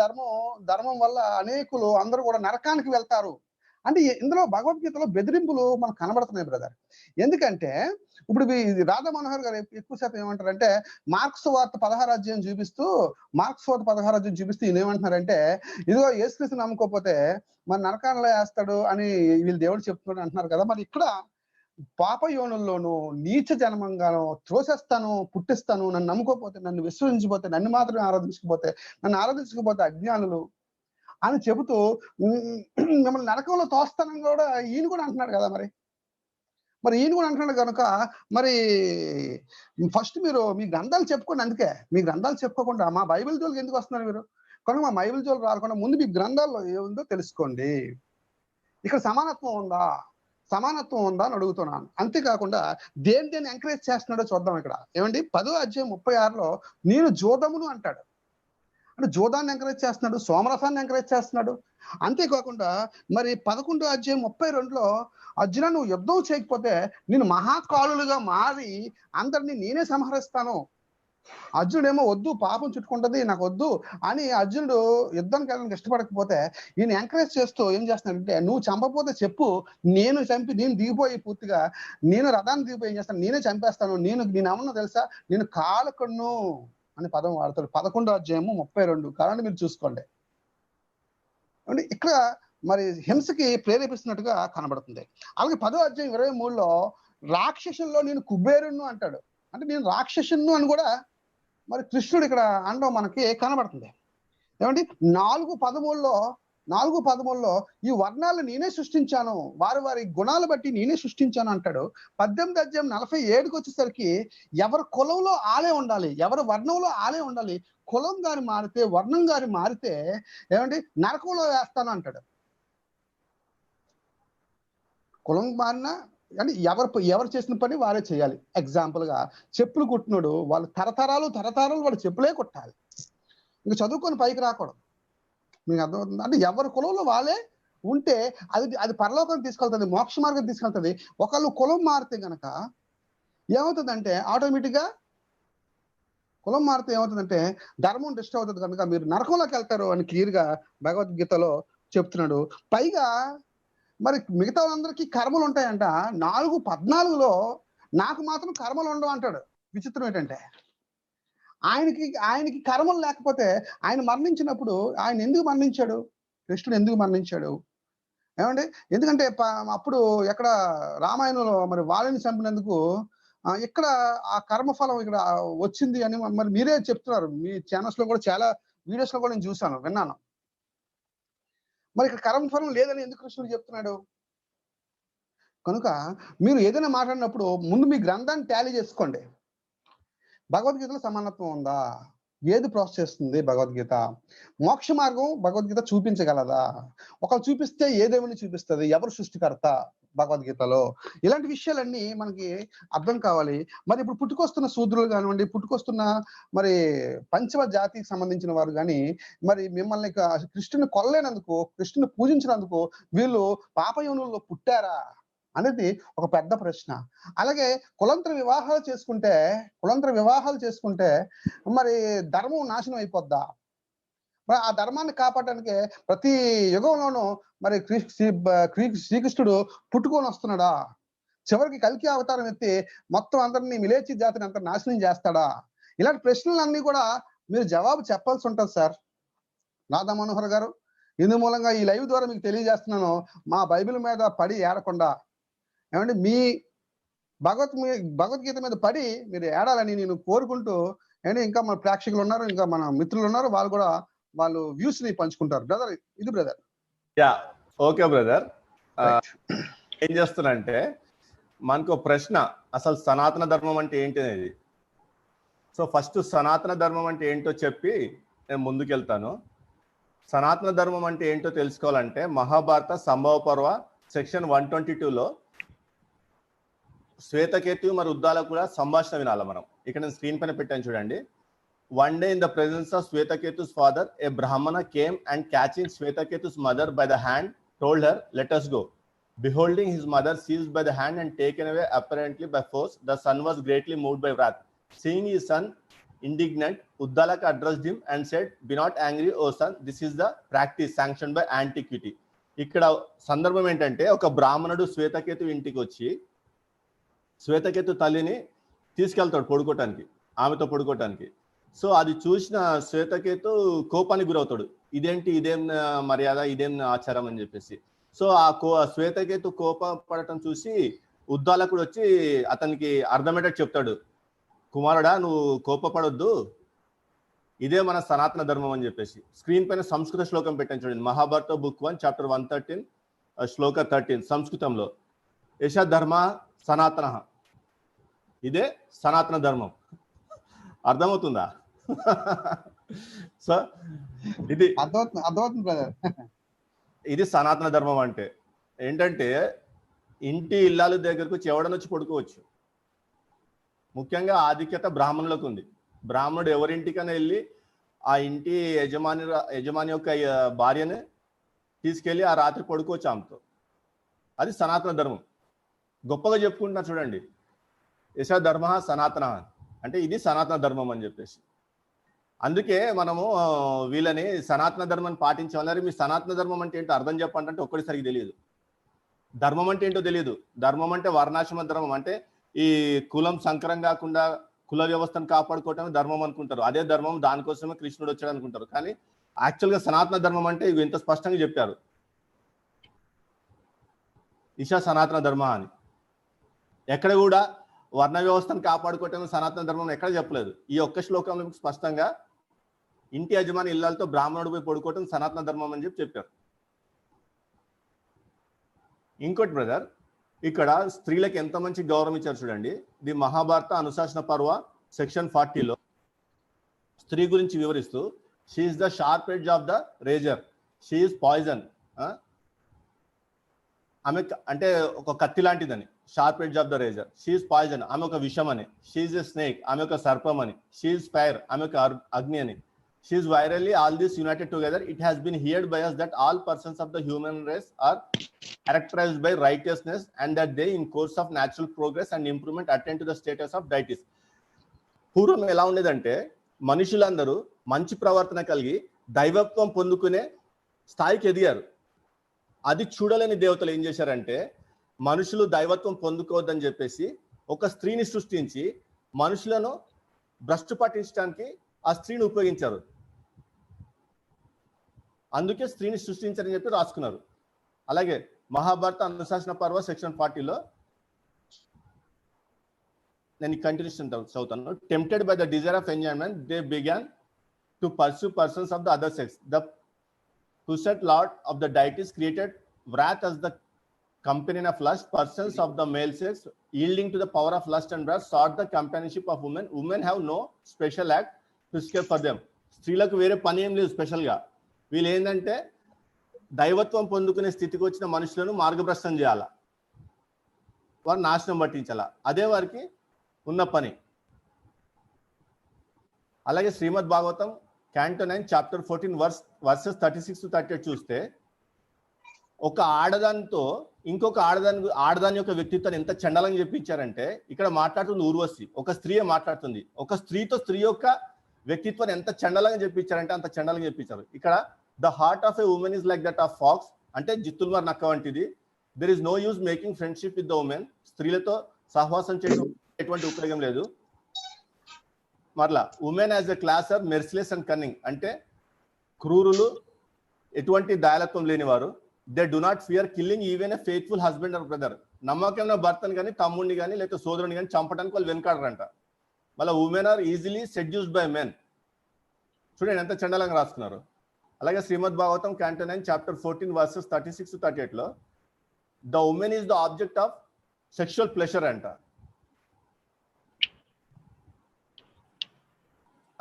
ధర్మం వల్ల అనేకులు అందరూ కూడా నరకానికి వెళ్తారు. అంటే ఇందులో భగవద్గీతలో బెదిరింపులు మనకు కనబడుతున్నాయి బ్రదర్. ఎందుకంటే ఇప్పుడు రాధా మనోహర్ గారు ఎక్కువ శాతం ఏమంటారంటే మార్క్స్ వార్త 16 అధ్యాయం చూపిస్తూ ఈయన ఏమంటున్నారంటే, ఇదిగో యేసుక్రీస్తు నమ్ముకోకపోతే మరి నరకాలలో వేస్తాడు అని వీళ్ళు దేవుడు చెప్తున్నాడు అంటున్నారు కదా. మరి ఇక్కడ పాప యోనుల్లోనూ నీచ జన్మంగాను త్రోసేస్తాను, పుట్టిస్తాను, నన్ను నమ్ముకోకపోతే, నన్ను విశ్వసించకపోతే, నన్ను మాత్రమే ఆరాధించకపోతే అజ్ఞానులు అని చెబుతూ మిమ్మల్ని నరకంలో తోస్తానని కూడా ఈయన కూడా అంటున్నాడు కదా. మరి ఈయన కూడా అంటున్నాడు కనుక మరి ఫస్ట్ మీరు మీ గ్రంథాలు చెప్పుకోండి. అందుకే మీ గ్రంథాలు చెప్పుకోకుండా మా బైబిల్ జోలికి ఎందుకు వస్తున్నారు మీరు? కనుక మా బైబిల్ జోలికి రాకుండా ముందు మీ గ్రంథాల్లో ఏముందో తెలుసుకోండి. ఇక్కడ సమానత్వం ఉందా అని అడుగుతున్నాను. అంతేకాకుండా దేని ఎంకరేజ్ చేస్తున్నాడో చూద్దాం. ఇక్కడ ఏమండి 10వ అధ్యాయం 36లో నేను జోదమును అంటాడు. అంటే జోదాన్ని ఎంకరేజ్ చేస్తున్నాడు, సోమరసాన్ని ఎంకరేజ్ చేస్తున్నాడు. అంతేకాకుండా మరి 11వ అధ్యాయం 32లో అర్జున నువ్వు యుద్ధం చేయకపోతే నేను మహాకాలులుగా మారి అందరినీ నేనే సంహరిస్తాను. అర్జునుడేమో వద్దు, పాపం చుట్టుకుంటది, నాకు వద్దు అని అర్జునుడు యుద్ధానికి వెళ్ళడానికి ఇష్టపడకపోతే ఈయన ఎంకరేజ్ చేస్తూ ఏం చేస్తున్నాడంటే, నువ్వు చంపకపోతే చెప్పు, నేను దిగిపోయి పూర్తిగా నేను రథాన్ని దిగిపోయి ఏం చేస్తాను, నేనే చంపేస్తాను, నేను ఏమన్నా తెలుసా, నేను కాలకన్ను అని పదం వాడతాడు. 11వ అధ్యాయము 32 కాలండి మీరు చూసుకోండి. అంటే ఇక్కడ మరి హింసకి ప్రేరేపిస్తున్నట్టుగా కనబడుతుంది. అలాగే 10వ అధ్యాయం 23లో రాక్షసుల్లో నేను కుబేరును అంటాడు. అంటే నేను రాక్షసును అని కూడా మరి కృష్ణుడు ఇక్కడ అనడం మనకి కనబడుతుంది. ఏమంటే 4:13లో ఈ వర్ణాలు నేనే సృష్టించాను, వారి గుణాలు బట్టి నేనే సృష్టించాను అంటాడు. 18వ అధ్యాయం 47కి వచ్చేసరికి ఎవరి కులంలో ఆలే ఉండాలి, ఎవరి వర్ణంలో ఆలే ఉండాలి, కులం గాని మారితే, వర్ణం గాని మారితే ఏమంటే నరకంలో వేస్తాను అంటాడు. కులం మారినా అంటే ఎవరు చేసిన పని వారే చేయాలి. ఎగ్జాంపుల్ గా చెప్పులు కుట్టినోడు వాళ్ళు తరతరాలు వాళ్ళు చెప్పులే కుట్టాలి, ఇంకా చదువుకొని పైకి రాకూడదు. మీకు అర్థమవుతుంది? అంటే ఎవరి కులంలో వాళ్ళే ఉంటే అది పరలోకం తీసుకెళ్తుంది, మోక్ష మార్గం తీసుకెళ్తుంది. ఒకళ్ళు కులం మారితే గనక ఏమవుతుందంటే ఆటోమేటిక్ గా కులం మారితే ఏమవుతుందంటే ధర్మం డిస్టర్బ్ అవుతుంది కనుక మీరు నరకంలోకి వెళ్తారు అని క్లియర్ గా భగవద్గీతలో చెప్తున్నాడు. పైగా మరి మిగతా వాళ్ళందరికీ కర్మలు ఉంటాయంట. 4:14లో నాకు మాత్రం కర్మలు ఉండవు అంటాడు. విచిత్రం ఏంటంటే ఆయనకి కర్మలు లేకపోతే ఆయన మరణించినప్పుడు ఆయన ఎందుకు మరణించాడు? కృష్ణుడు ఎందుకు మరణించాడు? ఏమండి, ఎందుకంటే అప్పుడు ఎక్కడ రామాయణంలో మరి వాళ్ళని చంపినందుకు ఇక్కడ ఆ కర్మఫలం ఇక్కడ వచ్చింది అని మరి మీరే చెప్తున్నారు. మీ ఛానల్స్ లో కూడా చాలా వీడియోస్ లో కూడా నేను చూశాను, విన్నాను. మరి ఇక్కడ కర్మఫలం లేదని ఎందుకు కృష్ణుడు చెప్తున్నాడు? కనుక మీరు ఏదైనా మాట్లాడినప్పుడు ముందు మీ గ్రంథాన్ని టాలీ చేసుకోండి. భగవద్గీతలో సమానత్వం ఉందా? ఏది ప్రాసెస్ చేస్తుంది భగవద్గీత? మోక్ష మార్గం భగవద్గీత చూపించగలదా? ఒకరు చూపిస్తే ఏ దేవుని చూపిస్తుంది? ఎవరు సృష్టికర్త భగవద్గీతలో? ఇలాంటి విషయాలన్నీ మనకి అర్థం కావాలి. మరి ఇప్పుడు పుట్టుకొస్తున్న శూద్రులు కానివ్వండి, పుట్టుకొస్తున్న మరి పంచమ జాతికి సంబంధించిన వారు కానీ మరి మిమ్మల్ని కృష్ణుని కొల్లేనందుకు, కృష్ణుని పూజించినందుకు వీళ్ళు పాపయోనుల్లో పుట్టారా అనేది ఒక పెద్ద ప్రశ్న. అలాగే కులంతర వివాహాలు చేసుకుంటే మరి ధర్మం నాశనం అయిపోద్దా? మరి ఆ ధర్మాన్ని కాపాడడానికి ప్రతి యుగంలోనూ మరి శ్రీకృష్ణుడు పుట్టుకొని వస్తున్నాడా? చివరికి కల్కి అవతారం ఎత్తి మొత్తం అందరినీ మిలేచి జాతిని అంతా నాశనం చేస్తాడా? ఇలాంటి ప్రశ్నలన్నీ కూడా మీరు జవాబు చెప్పాల్సి ఉంటుంది సార్. రాధా మనోహర్ గారు, ఇందు మూలంగా ఈ లైవ్ ద్వారా మీకు తెలియజేస్తున్నాను, మా బైబిల్ మీద పడి ఏడకుండా ఏమంటే మీ భగవద్గీత మీద పడి మీరు ఏడాలని నేను కోరుకుంటూ, అండ్ ఇంకా మన ప్రేక్షకులు ఉన్నారు, ఇంకా మన మిత్రులు ఉన్నారు, వాళ్ళు వ్యూస్ ని పంచుకుంటారు. బ్రదర్ ఇది బ్రదర్. Yeah okay brother. ఏం చేస్తున్నంటే మనకు ప్రశ్న, అసలు సనాతన ధర్మం అంటే ఏంటి అనేది. సో ఫస్ట్ సనాతన ధర్మం అంటే ఏంటో చెప్పి నేను ముందుకెళ్తాను. సనాతన ధర్మం అంటే ఏంటో తెలుసుకోవాలంటే మహాభారత సంభవ పర్వ సెక్షన్ 122లో శ్వేతకేతు మరి ఉద్దాల కూడా సంభాషణ వినాలి మనం. ఇక్కడ నేను స్క్రీన్ పైన పెట్టాను చూడండి. one day in the presence of Swetaketu's father, a Brahmana came and catching Swetaketu's mother by the hand, told her, "Let us go." Beholding his mother seized by the hand and taken away apparently by force, the son was greatly moved by wrath. Seeing his son indignant, Uddalaka addressed him and said, "Be not angry, O son. This is the practice sanctioned by antiquity." ఇక్కడ సందర్భం ఏంటంటే, ఒక బ్రాహ్మణుడు శ్వేతకేతు ఇంటికి వచ్చి శ్వేతకేతు తల్లిని తీసుకెళ్తాడు పడుకోవటానికి, ఆమెతో పడుకోవటానికి. సో అది చూసిన శ్వేతకేతు కోపానికి గురవుతాడు. ఇదేం మర్యాద, ఇదేం ఆచారం అని చెప్పేసి. సో శ్వేతకేతు కోపపడటం చూసి ఉద్దాలకుడు వచ్చి అతనికి అర్థమయ్యేటట్టు చెప్తాడు, కుమారుడా నువ్వు కోపపడొద్దు, ఇదే మన సనాతన ధర్మం అని చెప్పేసి. స్క్రీన్ పైన సంస్కృత శ్లోకం పెట్టాను చూడండి, మహాభారత బుక్ 1 చాప్టర్ 113 శ్లోక 13 సంస్కృతంలో. యశ ధర్మ సనాతన, ఇదే సనాతన ధర్మం. అర్థమవుతుందా? సో ఇది అర్థమవుతుంది బ్రదర్. ఇది సనాతన ధర్మం అంటే ఏంటంటే, ఇంటి ఇల్లాల దగ్గరకు వచ్చి ఎవడనొచ్చి పడుకోవచ్చు. ముఖ్యంగా ఆధిక్యత బ్రాహ్మణులకు ఉంది. బ్రాహ్మణుడు ఎవరింటికైనా వెళ్ళి ఆ ఇంటి యజమాని యొక్క భార్యని తీసుకెళ్ళి ఆ రాత్రి పడుకోవచ్చు ఆమెతో. అది సనాతన ధర్మం. గొప్పగా చెప్పుకుంటున్నారు చూడండి, యశ ధర్మ సనాతన అంటే ఇది సనాతన ధర్మం అని చెప్పేసి. అందుకే మనము వీళ్ళని సనాతన ధర్మాన్ని పాటించాలి. మీ సనాతన ధర్మం అంటే ఏంటో అర్థం చెప్పండి అంటే ఒక్కడిసరికి తెలియదు. ధర్మం అంటే ఏంటో తెలియదు. ధర్మం అంటే వర్ణాశ్రమ ధర్మం అంటే ఈ కులం సంకరం కాకుండా కుల వ్యవస్థను కాపాడుకోవటమే ధర్మం అనుకుంటారు. అదే ధర్మం, దానికోసమే కృష్ణుడు వచ్చాడు అనుకుంటారు. కానీ యాక్చువల్గా సనాతన ధర్మం అంటే ఇవి ఎంత స్పష్టంగా చెప్పారు, ఇషా సనాతన ధర్మ అని. ఎక్కడ కూడా వర్ణ వ్యవస్థను కాపాడుకోవటమే సనాతన ధర్మం ఎక్కడ చెప్పలేదు. ఈ ఒక్క శ్లోకంలో స్పష్టంగా ఇంటి యజమాని ఇళ్లతో బ్రాహ్మణుడు పోయి పడుకోవటం సనాతన ధర్మం అని చెప్పారు. ఇంకోటి బ్రదర్, ఇక్కడ స్త్రీలకు ఎంత మంచి గౌరవం ఇచ్చారు చూడండి. ది మహాభారత అనుశాసన పర్వ సెక్షన్ 40లో స్త్రీ గురించి వివరిస్తూ, she is the sharp edge of the razor, she is poison. ఆమె అంటే ఒక కత్తి లాంటిదని, sharp edge of the razor. She is poison, ఆమె ఒక విషం అని. షీ ఈస్ ఎ స్నేక్, ఆమె ఒక సర్పం అని. షీ ఈస్ ఫైర్, ఆమె ఒక అగ్ని అని. She is virally all this united together. It has been heard by us that all persons of the human race are characterized by righteousness and that they in course of natural progress and improvement attain to the status of deities. పూర్వం ఎలా ఉండేదంటే, మనుషులందరూ మంచి ప్రవర్తన కలిగి దైవత్వం పొందుకునే స్థాయికి ఎదిగారు. అది చూడలేని దేవతలు ఏం చేశారంటే, మనుషులు దైవత్వం పొందుకోవద్దని చెప్పేసి ఒక స్త్రీని సృష్టించి మనుషులను భ్రష్టు పట్టించడానికి ఆ స్త్రీని ఉపయోగించారు. అందుకే స్త్రీని సృష్టించారని చెప్పి రాసుకున్నారు. అలాగే మహాభారత అనుశాసన పర్వ సెక్షన్ 40లో నేను కంటిన్యూషన్ చదువుతాను. Tempted by the desire of enjoyment they began to pursue persons of the other sex. The puset lord of the deities created wrath as the companion of lust. Persons of the male sex yielding to the power of lust and wrath sought the companionship of women. Women have no special act prescribed for them. స్త్రీలకు వేరే పని ఏం లేదు స్పెషల్గా. వీళ్ళు ఏంటంటే దైవత్వం పొందుకునే స్థితికి వచ్చిన మనుషులను మార్గభ్రష్టం చేయాలా, వారు నాశనం పట్టించాలా, అదే వారికి ఉన్న పని. అలాగే Srimad Bhagavatam Canto 9 chapter 14 verses 36 to 38 చూస్తే, ఒక ఆడదానితో ఇంకొక ఆడదాని యొక్క వ్యక్తిత్వాన్ని ఎంత చండాలంగా చెప్పించారంటే, ఇక్కడ మాట్లాడుతుంది ఊర్వశి, ఒక స్త్రీయే మాట్లాడుతుంది. ఒక స్త్రీతో స్త్రీ యొక్క వ్యక్తిత్వాన్ని ఎంత చండాలంగా చెప్పించారంటే అంత చండాలంగా చెప్పించారు. ఇక్కడ the heart of a woman is like that of fox, అంటే జిత్తుల్మార్ నక్క వంటిది. There is no use making friendship with the woman. స్త్రీలతో సహవాసం చేయడం ఎటువంటి ఉపయోగం లేదు. మరలా woman as a class are merciless and cunning, అంటే క్రూరులు, ఎటువంటి దయాలత్వం లేనివారు. They do not fear killing even a faithful husband or brother. నమ్మకమైన భర్తను కానీ తమ్ముడిని కానీ లేకపోతే సోదరుని కానీ చంపడానికి వాళ్ళు వెనకాడరంట. మళ్ళీ women are easily seduced by men. చూడండి ఎంత చండాలంగా రాసుకున్నారు. అలాగే Srimad Bhagavatam Canto 9 chapter 14 verses 36 to 38లో the women is the object of sexual pleasure అంట.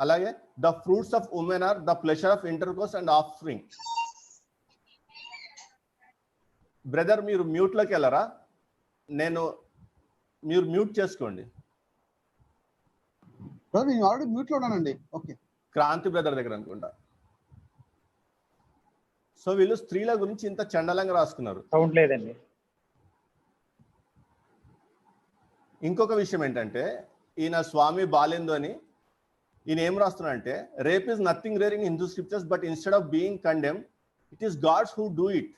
అలాగే the fruits of women are the pleasure of intercourse and offspring. Brother మీరు మ్యూట్లోకి వెళ్ళరా? మీరు మ్యూట్ చేసుకోండి. బ్రదర్ నేను ఆల్రెడీ మ్యూట్ లో ఉన్నానండి. ఓకే, క్రాంతి బ్రదర్ దగ్గర అనుకుంటా. సో వీళ్ళు స్త్రీల గురించి ఇంత చండలంగా రాసుకున్నారు. సౌండ్ లేదండి. ఇంకొక విషయం ఏంటంటే ఈయన స్వామి బాలేందు అని ఈయన ఏం రాస్తున్నాడంటే rape is nothing rare in Hindu scriptures but instead of being condemn it is gods who do it.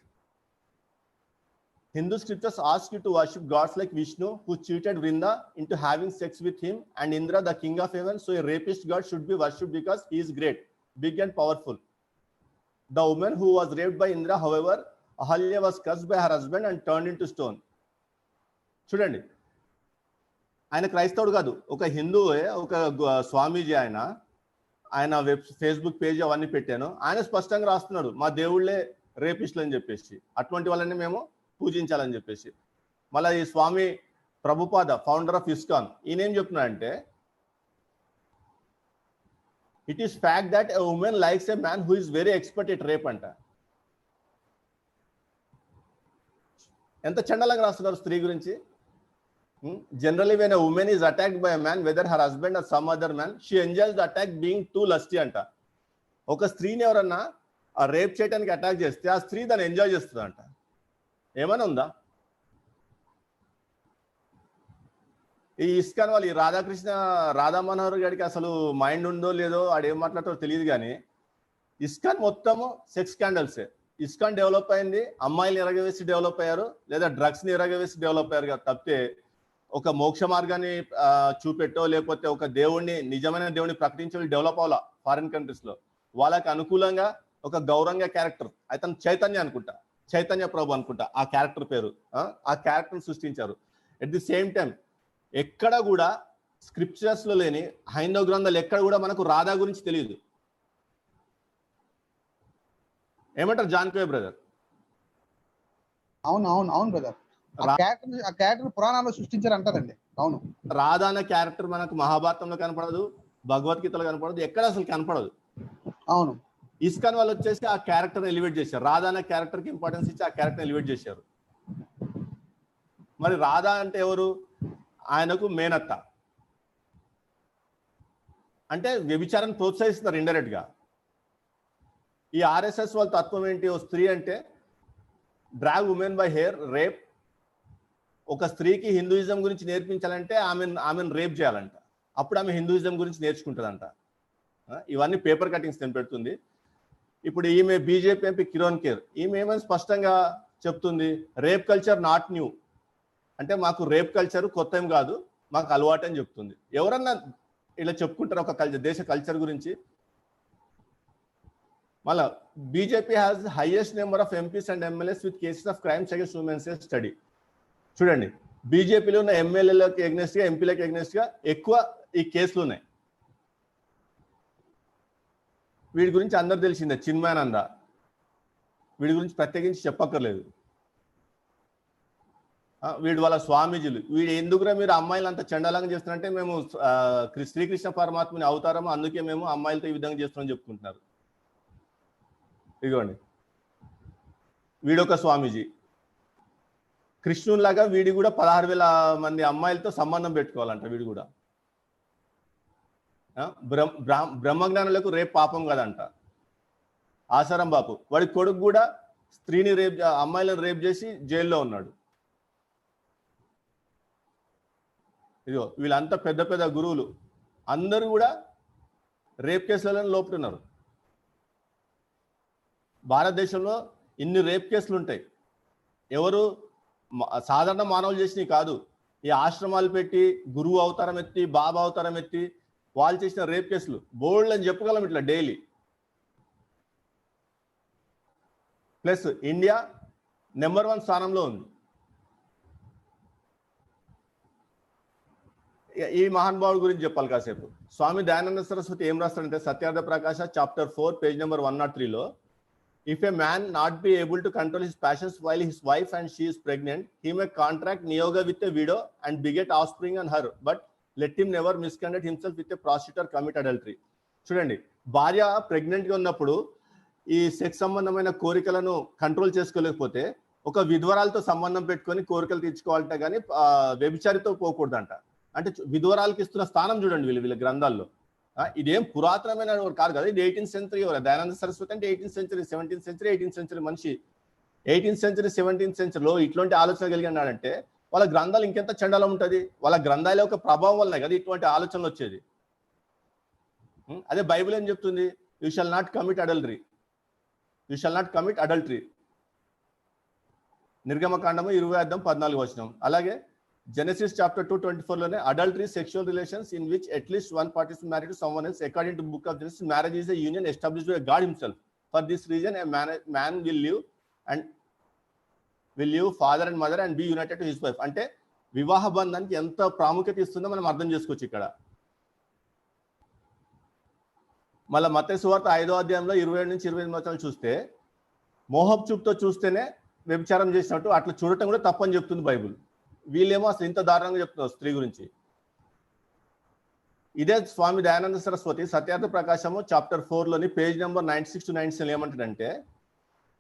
Hindu scriptures ask you to worship gods like Vishnu, who cheated Vrinda into having sex with him, and Indra, the king of heaven. So a rapist god should be worshipped because he is great, big and powerful. The woman who was raped by Indra, however, Ahalya was cursed by her husband and turned into stone. చూడండి, ఆయన క్రైస్తవుడు కాదు, ఒక హిందువే, ఒక స్వామీజీ. ఆయన ఫేస్బుక్ పేజ్ అవన్నీ పెట్టాను. ఆయన స్పష్టంగా రాస్తున్నాడు మా దేవుళ్ళే రేపిస్టులు అని చెప్పేసి, అటువంటి వాళ్ళని మేము పూజించాలని చెప్పేసి. మళ్ళీ ఈ Swami Prabhupada, founder of ISKCON, ఈయన ఏం చెప్తున్నాడంటే it is fact that a woman likes a man who is very expert at rape అంట. ఎంత చండలంగా రాస్తున్నారు స్త్రీ గురించి. Generally when a woman is attacked by a man whether her husband or some other man she enjoys the attack being too lusty అంట. ఒక స్త్రీని ఎవరన్నా ఆ రేప్ చేయడానికి అటాక్ చేస్తే ఆ స్త్రీ దాన్ని ఎంజాయ్ చేస్తుంది అంట. ఏమైనా ఉందా? ఈ ఇస్కాన్ వాళ్ళు, ఈ రాధా మనోహర్ గారికి అసలు మైండ్ ఉందో లేదో, ఆడేం మాట్లాడతారో తెలియదు, కానీ ఇస్కాన్ మొత్తము సెక్స్ స్కాండల్సే. ఇస్కాన్ డెవలప్ అయింది అమ్మాయిలు ఎరగవేసి డెవలప్ అయ్యారు, లేదా డ్రగ్స్ ని ఎరగవేసి డెవలప్ అయ్యారు కదా తప్పితే ఒక మోక్ష మార్గాన్ని చూపెట్టో లేకపోతే ఒక దేవుణ్ణి, నిజమైన దేవుడిని ప్రకటించే డెవలప్ అవ్వాలా. ఫారిన్ కంట్రీస్ లో వాళ్ళకి అనుకూలంగా ఒక గౌరంగ క్యారెక్టర్, అతను చైతన్య అనుకుంటా, చైతన్య ప్రభు అనుకుంటా ఆ క్యారెక్టర్ పేరు, ఆ క్యారెక్టర్ సృష్టించారు. ఎట్ ది సేమ్ టైం ఎక్కడ కూడా స్క్రిప్చర్స్ లో లేని హైందవ గ్రంథాలు ఎక్కడ కూడా మనకు రాధా గురించి తెలియదు. ఏమంటారు జాన్కోయ్ బ్రదర్? అవును అవును అవును బ్రదర్, ఆ క్యారెక్టర్ పురాణాల్లో సృష్టించారు అంటారండి. అవును, రాధా అనే క్యారెక్టర్ మనకు మహాభారతంలో కనపడదు, భగవద్గీతలో కనపడదు, ఎక్కడ అసలు కనపడదు. అవును, ఇస్కాన్ వాళ్ళు వచ్చేసి ఆ క్యారెక్టర్ ఎలివేట్ చేశారు. రాధా అనే క్యారెక్టర్ కి ఇంపార్టెన్స్ ఇచ్చి ఆ క్యారెక్టర్ ఎలివేట్ చేశారు. మరి రాధా అంటే ఎవరు? ఆయనకు మేనత్త, అంటే వ్యభిచారాన్ని ప్రోత్సహిస్తున్నారు ఇండైరెక్ట్ గా. ఈ ఆర్ఎస్ఎస్ వాళ్ళ తత్వం ఏంటి? ఓ స్త్రీ అంటే drag women by hair, rape. ఒక స్త్రీకి హిందూయిజం గురించి నేర్పించాలంటే ఆమెను రేప్ చేయాలంట, అప్పుడు ఆమె హిందూయిజం గురించి నేర్చుకుంటుందంట. ఇవన్నీ పేపర్ కటింగ్స్ నేను పెడుతుంది. ఇప్పుడు ఈమె బీజేపీ ఎంపీ కిరణ్ ఖేర్, ఈమె ఏమైనా స్పష్టంగా చెప్తుంది, రేప్ కల్చర్ నాట్ న్యూ, అంటే మాకు రేప్ కల్చర్ కొత్త ఏం కాదు, మాకు అలవాటు అని చెప్తుంది. ఎవరన్నా ఇలా చెప్పుకుంటారు ఒక దేశ కల్చర్ గురించి? మళ్ళా BJP has highest number of MPs and MLAs with cases of crimes against women's study. చూడండి, బీజేపీలో ఉన్న ఎమ్మెల్యేలకు ఎగ్నెస్ట్ గా, ఎంపీలకు ఎగ్నెస్ట్ గా ఎక్కువ ఈ కేసులు ఉన్నాయి. వీడి గురించి అందరు తెలిసిందే, చిన్మయానంద, వీడి గురించి ప్రత్యేకించి చెప్పక్కర్లేదు. వీడు వాళ్ళ స్వామీజీలు, వీడు ఎందుకురా మీరు అమ్మాయిలు అంత చండాలంగా చేస్తున్నారంటే మేము శ్రీకృష్ణ పరమాత్మని అవతారము, అందుకే మేము అమ్మాయిలతో ఈ విధంగా చేస్తున్నామని చెప్పుకుంటున్నారు. ఇదిగోండి, వీడొక స్వామీజీ. కృష్ణునిలాగా వీడి కూడా 16,000 మంది అమ్మాయిలతో సంబంధం పెట్టుకోవాలంట. వీడు కూడా బ్రహ్మజ్ఞానులకు రేప్ పాపం కదంట. ఆసారం బాపు, వాడి కొడుకు కూడా స్త్రీని అమ్మాయిలను రేప్ చేసి జైల్లో ఉన్నాడు. ఇదిగో వీళ్ళంతా పెద్ద పెద్ద గురువులు, అందరూ కూడా రేప్ కేసులలో లోపుతున్నారు. భారతదేశంలో ఇన్ని రేప్ కేసులు ఉంటాయి, ఎవరు సాధారణ మానవులు చేసినవి కాదు. ఈ ఆశ్రమాలు పెట్టి గురువు అవతారం ఎత్తి, బాబా అవతారం ఎత్తి వాళ్ళు చేసిన రేప్ కేసులు బోల్డ్ అని చెప్పగలం ఇట్లా డైలీ. ప్లస్ ఇండియా నెంబర్ 1 స్థానంలో ఉంది. ఈ మహానుభావుడి గురించి చెప్పాలి కాసేపు. స్వామి దయానంద సరస్వతి ఏం రాస్తాడంటే Satyartha Prakasha chapter 4 page number 103లో, if a man not be able to control his passions while his wife and she is pregnant, he may contract niyoga with a widow and beget offspring and her, but let him never misconduct himself with a prostitute commit adultery. చూడండి, భార్య ప్రెగ్నెంట్ గా ఉన్నప్పుడు ఈ సెక్స్ సంబంధమైన కోరికలను కంట్రోల్ చేసుకోలేకపోతే ఒక విధ్వరాలతో సంబంధం పెట్టుకొని కోరికలు తీర్చుకోవాలంట, కానీ వ్యభిచారితో పోకూడదంట. అంటే విధవరాలకి ఇస్తున్న స్థానం చూడండి వీళ్ళ గ్రంథాల్లో. ఇదేం పురాతనమైన కాదు కదా, ఇది 18th సెంచరీ. దయానంద సరస్వతి అంటే 18th century, 17th century, 18th century మనిషి. 18th సెంచరీ 17th సెంచరీలో ఇట్లాంటి ఆలోచన కలిగినాడంటే వాళ్ళ గ్రంథాలు ఇంకెంత చండాలం ఉంటుంది. వాళ్ళ గ్రంథాల యొక్క ప్రభావం వల్లనే కదా ఇటువంటి ఆలోచనలు వచ్చేది. అదే బైబిల్ ఏం చెప్తుంది? You shall not commit adultery, you shall not commit adultery. నిర్గమకాండము 20:14. అలాగే జెనసిస్ చాప్టర్ 2:24లోనే adultery sexual relations in which at least one party is married to someone else according to book of Genesis. Marriage is a union established by God himself. For this reason a man will leave father and mother and be united to his wife. అంటే వివాహ బంధానికి ఎంత ప్రాముఖ్యత ఇస్తుందో మనం అర్థం చేసుకోవచ్చు ఇక్కడ. మళ్ళీ మత్తయి సువార్త 5వ అధ్యాయంలో 27-28 చూస్తే మోహపు చూపుతో చూస్తేనే వ్యభిచారం చేసినట్టు అట్లా చూడటం కూడా తప్పని చెప్తుంది బైబుల్. వీళ్ళేమో అసలు ఇంత దారుణంగా చెప్తున్నారు స్త్రీ గురించి. ఇదే స్వామి దయానంద సరస్వతి సత్యార్థ ప్రకాశము చాప్టర్ 4లోని పేజ్ నెంబర్ 96-97 ఏమంటాడంటే,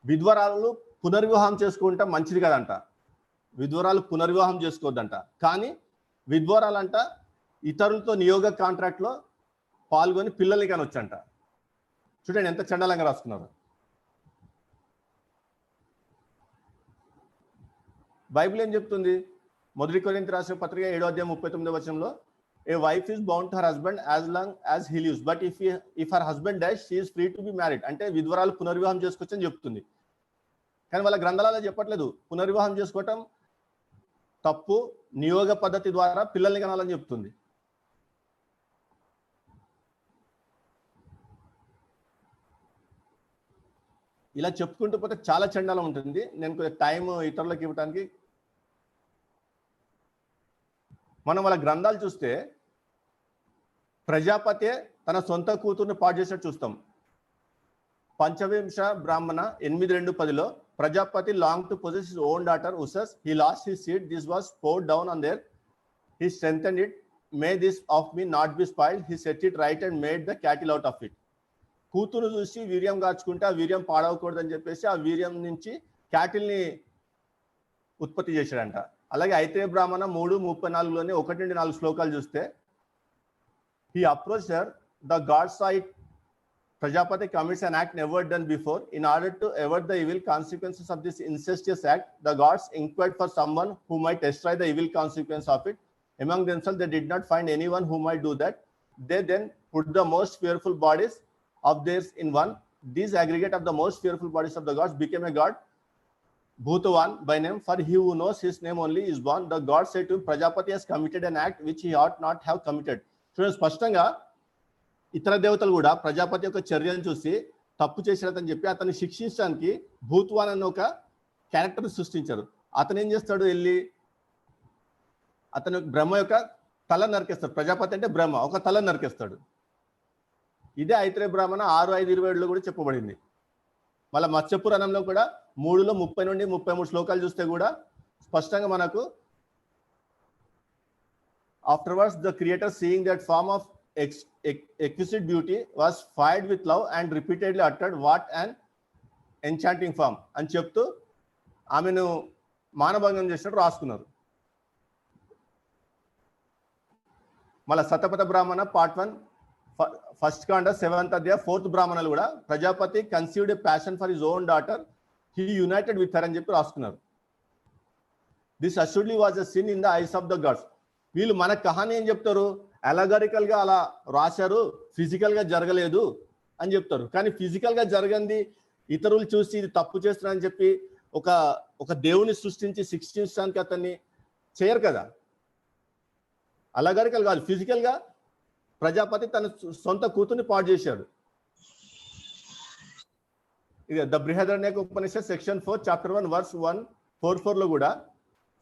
విధ్వరాలు పునర్వివాహం చేసుకుంటా మంచిది కదంట. విధ్వరాలు పునర్వివాహం చేసుకోవద్దంట. కానీ విధ్వరాలంట ఇతరులతో నియోగ కాంట్రాక్ట్ లో పాల్గొని పిల్లల్ని కానీ వచ్చంట. చూడండి ఎంత చండాలంగా రాసుకున్నారు. బైబిల్ ఏం చెప్తుంది? మొదటి కొరింథీ రాసిన పత్రిక 7వ అధ్యాయం 39 a wife is bound to her husband as long as he lives, but if her husband dies she is free to be married. అంటే విధ్వరాలు పునర్వివాహం చేసుకోవచ్చు అని చెప్తుంది. కానీ వాళ్ళ గ్రంథాలలో చెప్పట్లేదు పునర్వివాహం చేసుకోవటం తప్పు, నియోగ పద్ధతి ద్వారా పిల్లల్ని కనాలని చెప్తుంది. ఇలా చెప్పుకుంటూ పోతే చాలా చండాలం ఉంటుంది. నేను కొంచెం టైం ఇతరులకు ఇవ్వడానికి. మనం వాళ్ళ గ్రంథాలు చూస్తే ప్రజాపతి తన సొంత కూతుర్ని పాడు చేసినట్టు చూస్తాం. Panchavimsha Brahmana 8:2-10 Prajapati long to possess his own daughter Ushas. He lost his seed, this was poured down on there. He strengthened it. May this of me not be spoiled. He set it right and made the cattle out of it. కూతురు చూసి వీర్యం కాచుకుంటే ఆ వీర్యం పాడవకూడదు అని చెప్పేసి ఆ వీర్యం నుంచి క్యాటిల్ని ఉత్పత్తి చేశాడంట. అలాగే అయితే బ్రాహ్మణ 3:34లోని 1-4 శ్లోకాలు చూస్తే he approached her, the god saw it. Prajapati commits an act never done before. In order to avert the evil consequences of this incestuous act, the gods inquired for someone who might destroy the evil consequence of it. Among themselves they did not find anyone who might do that. They then put the most fearful bodies of theirs in one. These aggregate of the most fearful bodies of the gods became a god, Bhutavan by name, for he who knows his name only is born. The god said to him, Prajapati has committed an act which he ought not have committed. చూడండి, స్పష్టంగా ఇతర దేవతలు కూడా ప్రజాపతి యొక్క చర్యను చూసి తప్పు చేసినని చెప్పి అతన్ని శిక్షించడానికి భూత్వాన్ అన్న ఒక క్యారెక్టర్ సృష్టించారు. అతను ఏం చేస్తాడు? వెళ్ళి అతను బ్రహ్మ యొక్క తల నరికేస్తాడు. ప్రజాపతి అంటే బ్రహ్మ, ఒక తల నరికేస్తాడు. ఇదే ఐత్రేయ బ్రాహ్మణ 6:5-27 కూడా చెప్పబడింది. మళ్ళీ మత్స్య పురాణంలో కూడా 3:30-33 శ్లోకాలు చూస్తే కూడా స్పష్టంగా మనకు afterwards the creator seeing that form of exquisite beauty was fired with love and repeatedly uttered, what an enchanting form అని చెప్తూ ఆమెను మానభంగం చేసినట్టు రాసుకున్నారు. మళ్ళీ సతపథ బ్రాహ్మణ పార్ట్ 1 ఫస్ట్ కాండ 7th అధ్యాయ 4th బ్రాహ్మణులు కూడా Prajapati conceived a passion for his own daughter, he united with her అని చెప్పి రాసుకున్నారు. This assuredly was a sin in the eyes of the gods. వీళ్ళు మన కహాని ఏం చెప్తారు? అలగారికల్ గా అలా రాశారు, ఫిజికల్ గా జరగలేదు అని చెప్తారు. కానీ ఫిజికల్ గా జరగంది ఇతరులు చూసి ఇది తప్పు చేస్తున్నారని చెప్పి ఒక దేవుని సృష్టించి శిక్షించడానికి అతన్ని చేయరు కదా. అలగారికల్ కాదు, ఫిజికల్ గా ప్రజాపతి తన సొంత కూతుర్ని పాడు చేశాడు. ఇది the Brihadaranyaka Upanishad section 4 chapter 1 verse 144 లో కూడా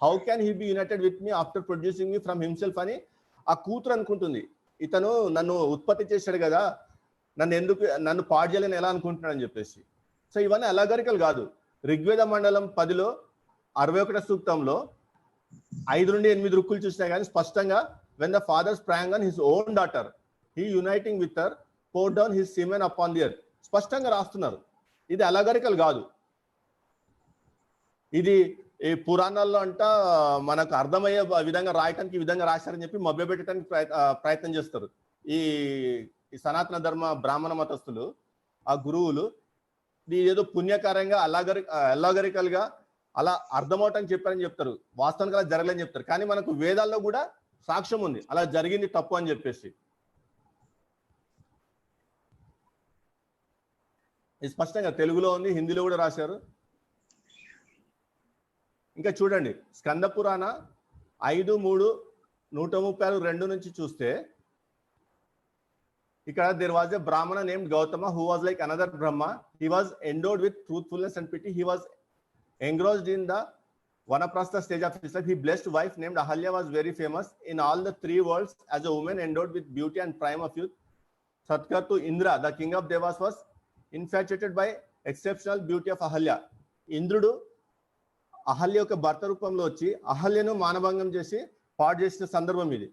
how can he be united with me after producing me from himself అని ఆ కూతురు అనుకుంటుంది. ఇతను నన్ను ఉత్పత్తి చేశాడు కదా, నన్ను పాడు చేయాలని ఎలా అనుకుంటున్నాడని చెప్పేసి. సో ఇవన్నీ అలగారికల్ కాదు. ఋగ్వేద మండలం 10లో 61వ సూక్తంలో 5-8 రుక్కులు చూసినా కానీ స్పష్టంగా when the father sprang on his own daughter, he uniting with her poured down his semen upon the earth. స్పష్టంగా రాస్తున్నారు. ఇది అలగారికల్ కాదు, ఇది ఈ పురాణాల్లో అంట మనకు అర్థమయ్యే విధంగా రాయటానికి ఈ విధంగా రాశారని చెప్పి మభ్యపెట్టడానికి ప్రయత్నం చేస్తారు ఈ సనాతన ధర్మ బ్రాహ్మణ మతస్థులు, ఆ గురువులు. ఇది ఏదో పుణ్యకారంగా అల్లాగరికల్ గా అలా అర్థమవటానికి చెప్పారని చెప్తారు, వాస్తవానికి అలా జరగలేని చెప్తారు. కానీ మనకు వేదాల్లో కూడా సాక్ష్యం ఉంది అలా జరిగింది తప్పు అని చెప్పేసి. ఇది స్పష్టంగా తెలుగులో ఉంది, హిందీలో కూడా రాశారు. ఇంకా చూడండి స్కంద పురాణ 5:3-136 నుంచి చూస్తే ఇక్కడ there was a Brahmana named Gautama who was like another Brahma. He was endowed with truthfulness and pity. He was engrossed in the Vanaprastha stage of his life. His blessed wife named Ahalya was very famous in all the 3 worlds as a woman endowed with beauty and prime of youth. Satkar to Indra, the king of Devas, was infatuated by exceptional beauty of Ahalya. ఇంద్రుడు అహల్య యొక్క భర్త రూపంలో వచ్చి అహల్యను మానభంగం చేసి పాడు చేసిన సందర్భం ఇది.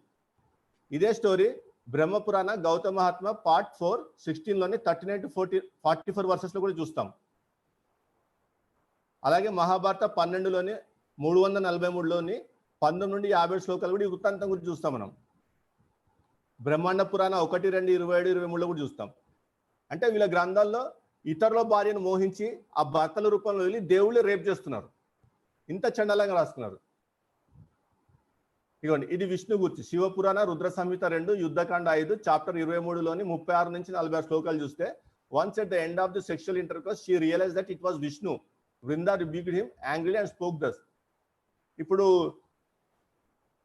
ఇదే స్టోరీ బ్రహ్మపురాణ గౌతమ మహాత్మ పార్ట్ 4:16లోని 39-44 వర్సెస్ లో కూడా చూస్తాం. అలాగే మహాభారత 12లోని 343లోని 19-50 శ్లోకాలు కూడా ఈ వృత్తాంతం గురించి చూస్తాం మనం. బ్రహ్మాండ పురాణ 1, 2, 27, 23లో కూడా చూస్తాం. అంటే వీళ్ళ గ్రంథాల్లో ఇతరుల భార్యను మోహించి ఆ భర్తల రూపంలో వెళ్ళి దేవుళ్ళే రేప్ చేస్తున్నారు. ఇంత చండాలంగా రాస్తున్నారు. ఇదిగోండి ఇది విష్ణు గురించి శివపురాణ రుద్ర సంహిత 2 యుద్ధకాండ 5 చాప్టర్ 23లోని 36-46 శ్లోకాలు చూస్తే once at the end of the sexual intercourse she realized that it was Vishnu. Vrinda rebuked him angrily and spoke thus. ఇప్పుడు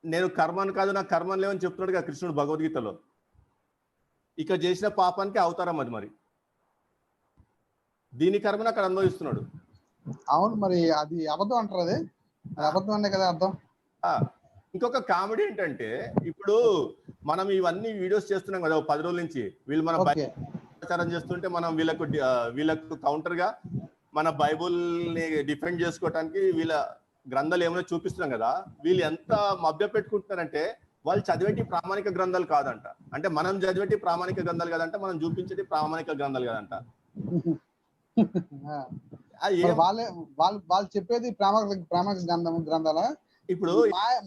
నేను కర్మను కాదు నా కర్మను లేవని చెప్తున్నాడు కదా కృష్ణుడు భగవద్గీతలో. ఇక చేసిన పాపానికి అవతారం అది. మరి దీని కర్మను అక్కడ అనుభవిస్తున్నాడు. అవును, మరి అది అబద్ధం అంటారు. అది అబద్ధం అనే కదా అర్థం. ఇంకొక కామెడీ ఏంటంటే ఇప్పుడు మనం ఇవన్నీ వీడియోస్ చేస్తున్నాం కదా 10 రోజుల నుంచి. వీళ్ళు మన ప్రచారం చేస్తుంటే మనం వీళ్ళకు కౌంటర్ గా మన బైబుల్ ని డిఫెండ్ చేసుకోవటానికి వీళ్ళ గ్రంథాలు ఏమైనా చూపిస్తున్నాం కదా. వీళ్ళు ఎంత మభ్య పెట్టుకుంటున్నారంటే వాళ్ళు చదివేటి ప్రామాణిక గ్రంథాలు కాదంట. అంటే మనం చదివేటి ప్రామాణిక గ్రంథాలు కాదంట, మనం చూపించేటి ప్రామాణిక గ్రంథాలు కాదంట. వాళ్ళు చెప్పేది ప్రామాణిక గ్రంథాలా? ఇప్పుడు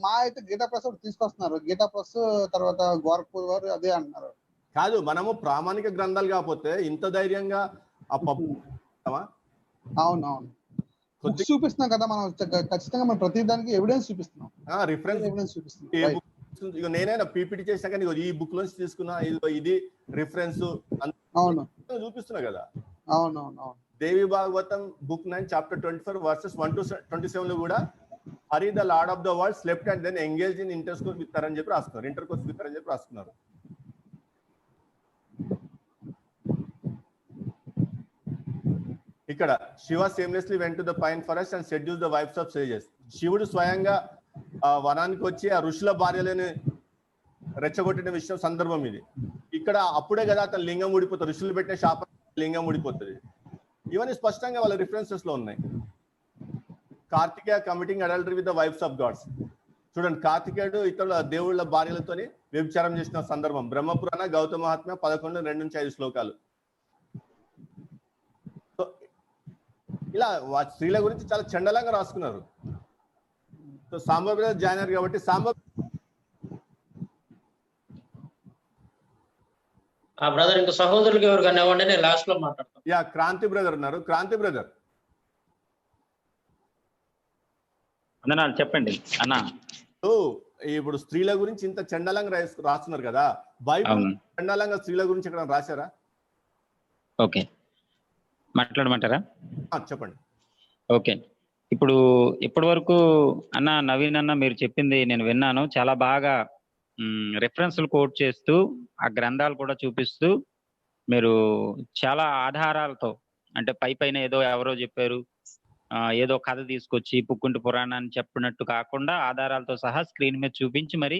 మా అయితే గీతా ప్రెస్ తీసుకొస్తున్నారు. గీతా ప్రెస్ తర్వాత గోరఖ్పూర్ వారు అదే అంటున్నారు. కాదు, మనము ప్రామాణిక గ్రంథాలు కాకపోతే ఇంత ధైర్యంగా అవునవును చూపిస్తున్నాం కదా మనం. ఖచ్చితంగా మనం ప్రతి దానికి ఎవిడెన్స్ చూపిస్తున్నాం, ఎవిడెన్స్ చూపిస్తున్నాం. నేనైనా పీపీటీ చేసినా కానీ ఈ బుక్ నుంచి తీసుకున్నా, ఇది రిఫరెన్స్ అవును చూపిస్తున్నా కదా. అవునవును. Devi Bhagavatam book 9 chapter 24 verses 1-27 లో కూడా Hari the lord of the world slept and then engage in intercourse with her అని చెప్పి రాస్తున్నారు. ఇంటర్కోర్స్ విత్ హర్ అని చెప్పి రాస్తున్నారు. ఇక్కడ Shiva shamelessly went to the pine forest and seduce the wives of sages. శివుడు స్వయంగా వనానికి వచ్చి ఆ ఋషుల భార్యలని రెచ్చగొట్టిన విషయం సందర్భం ఇది. ఇక్కడ అప్పుడే కదా అతను లింగం ఊడిపోతుంది, ఋషులు పెట్టిన శాపం లింగం ఊడిపోతుంది. ఇవన్నీ స్పష్టంగా వాళ్ళ రిఫరెన్సెస్ లో ఉన్నాయి. Kartikeya committing adultery with the wives of gods. చూడండి, కార్తికేయుడు ఇతరుల దేవుళ్ళ భార్యలతోని వ్యభిచారం చేసిన సందర్భం. బ్రహ్మపురాణ గౌతమ మహాత్మ 11:2-5 శ్లోకాలు. ఇలా స్త్రీల గురించి చాలా చండలంగా రాసుకున్నారు. సో సాంబ బ్రదర్ జాయిన్ అయ్యారు కాబట్టి బ్రదర్ ఇంకా సహోదరులకు ఎవరికైనా ఇవ్వండి, నేను లాస్ట్ లో మాట్లాడతాను. యా, క్రాంతి బ్రదర్ ఉన్నారు. క్రాంతి బ్రదర్ అందనాలు చెప్పండి అన్న. ఇప్పుడు స్త్రీల గురించి ఇంత చండాలంగా రాస్తున్నారు కదా, బైబిల్ చండాలంగా స్త్రీల గురించి ఎక్కడ రాశారా? ఓకే, మాట్లాడమంటారా? చెప్పండి. ఓకే, ఇప్పుడు ఇప్పటి వరకు అన్న నవీన్ అన్న మీరు చెప్పింది నేను విన్నాను. చాలా బాగా రెఫరెన్స్లు కోట్ చేస్తూ ఆ గ్రంథాలు కూడా చూపిస్తూ మీరు చాలా ఆధారాలతో, అంటే పైన ఏదో ఎవరో చెప్పారు, ఏదో కథ తీసుకొచ్చి పుక్కుంటి పురాణాన్ని చెప్పినట్టు కాకుండా ఆధారాలతో సహా స్క్రీన్ మీద చూపించి మరి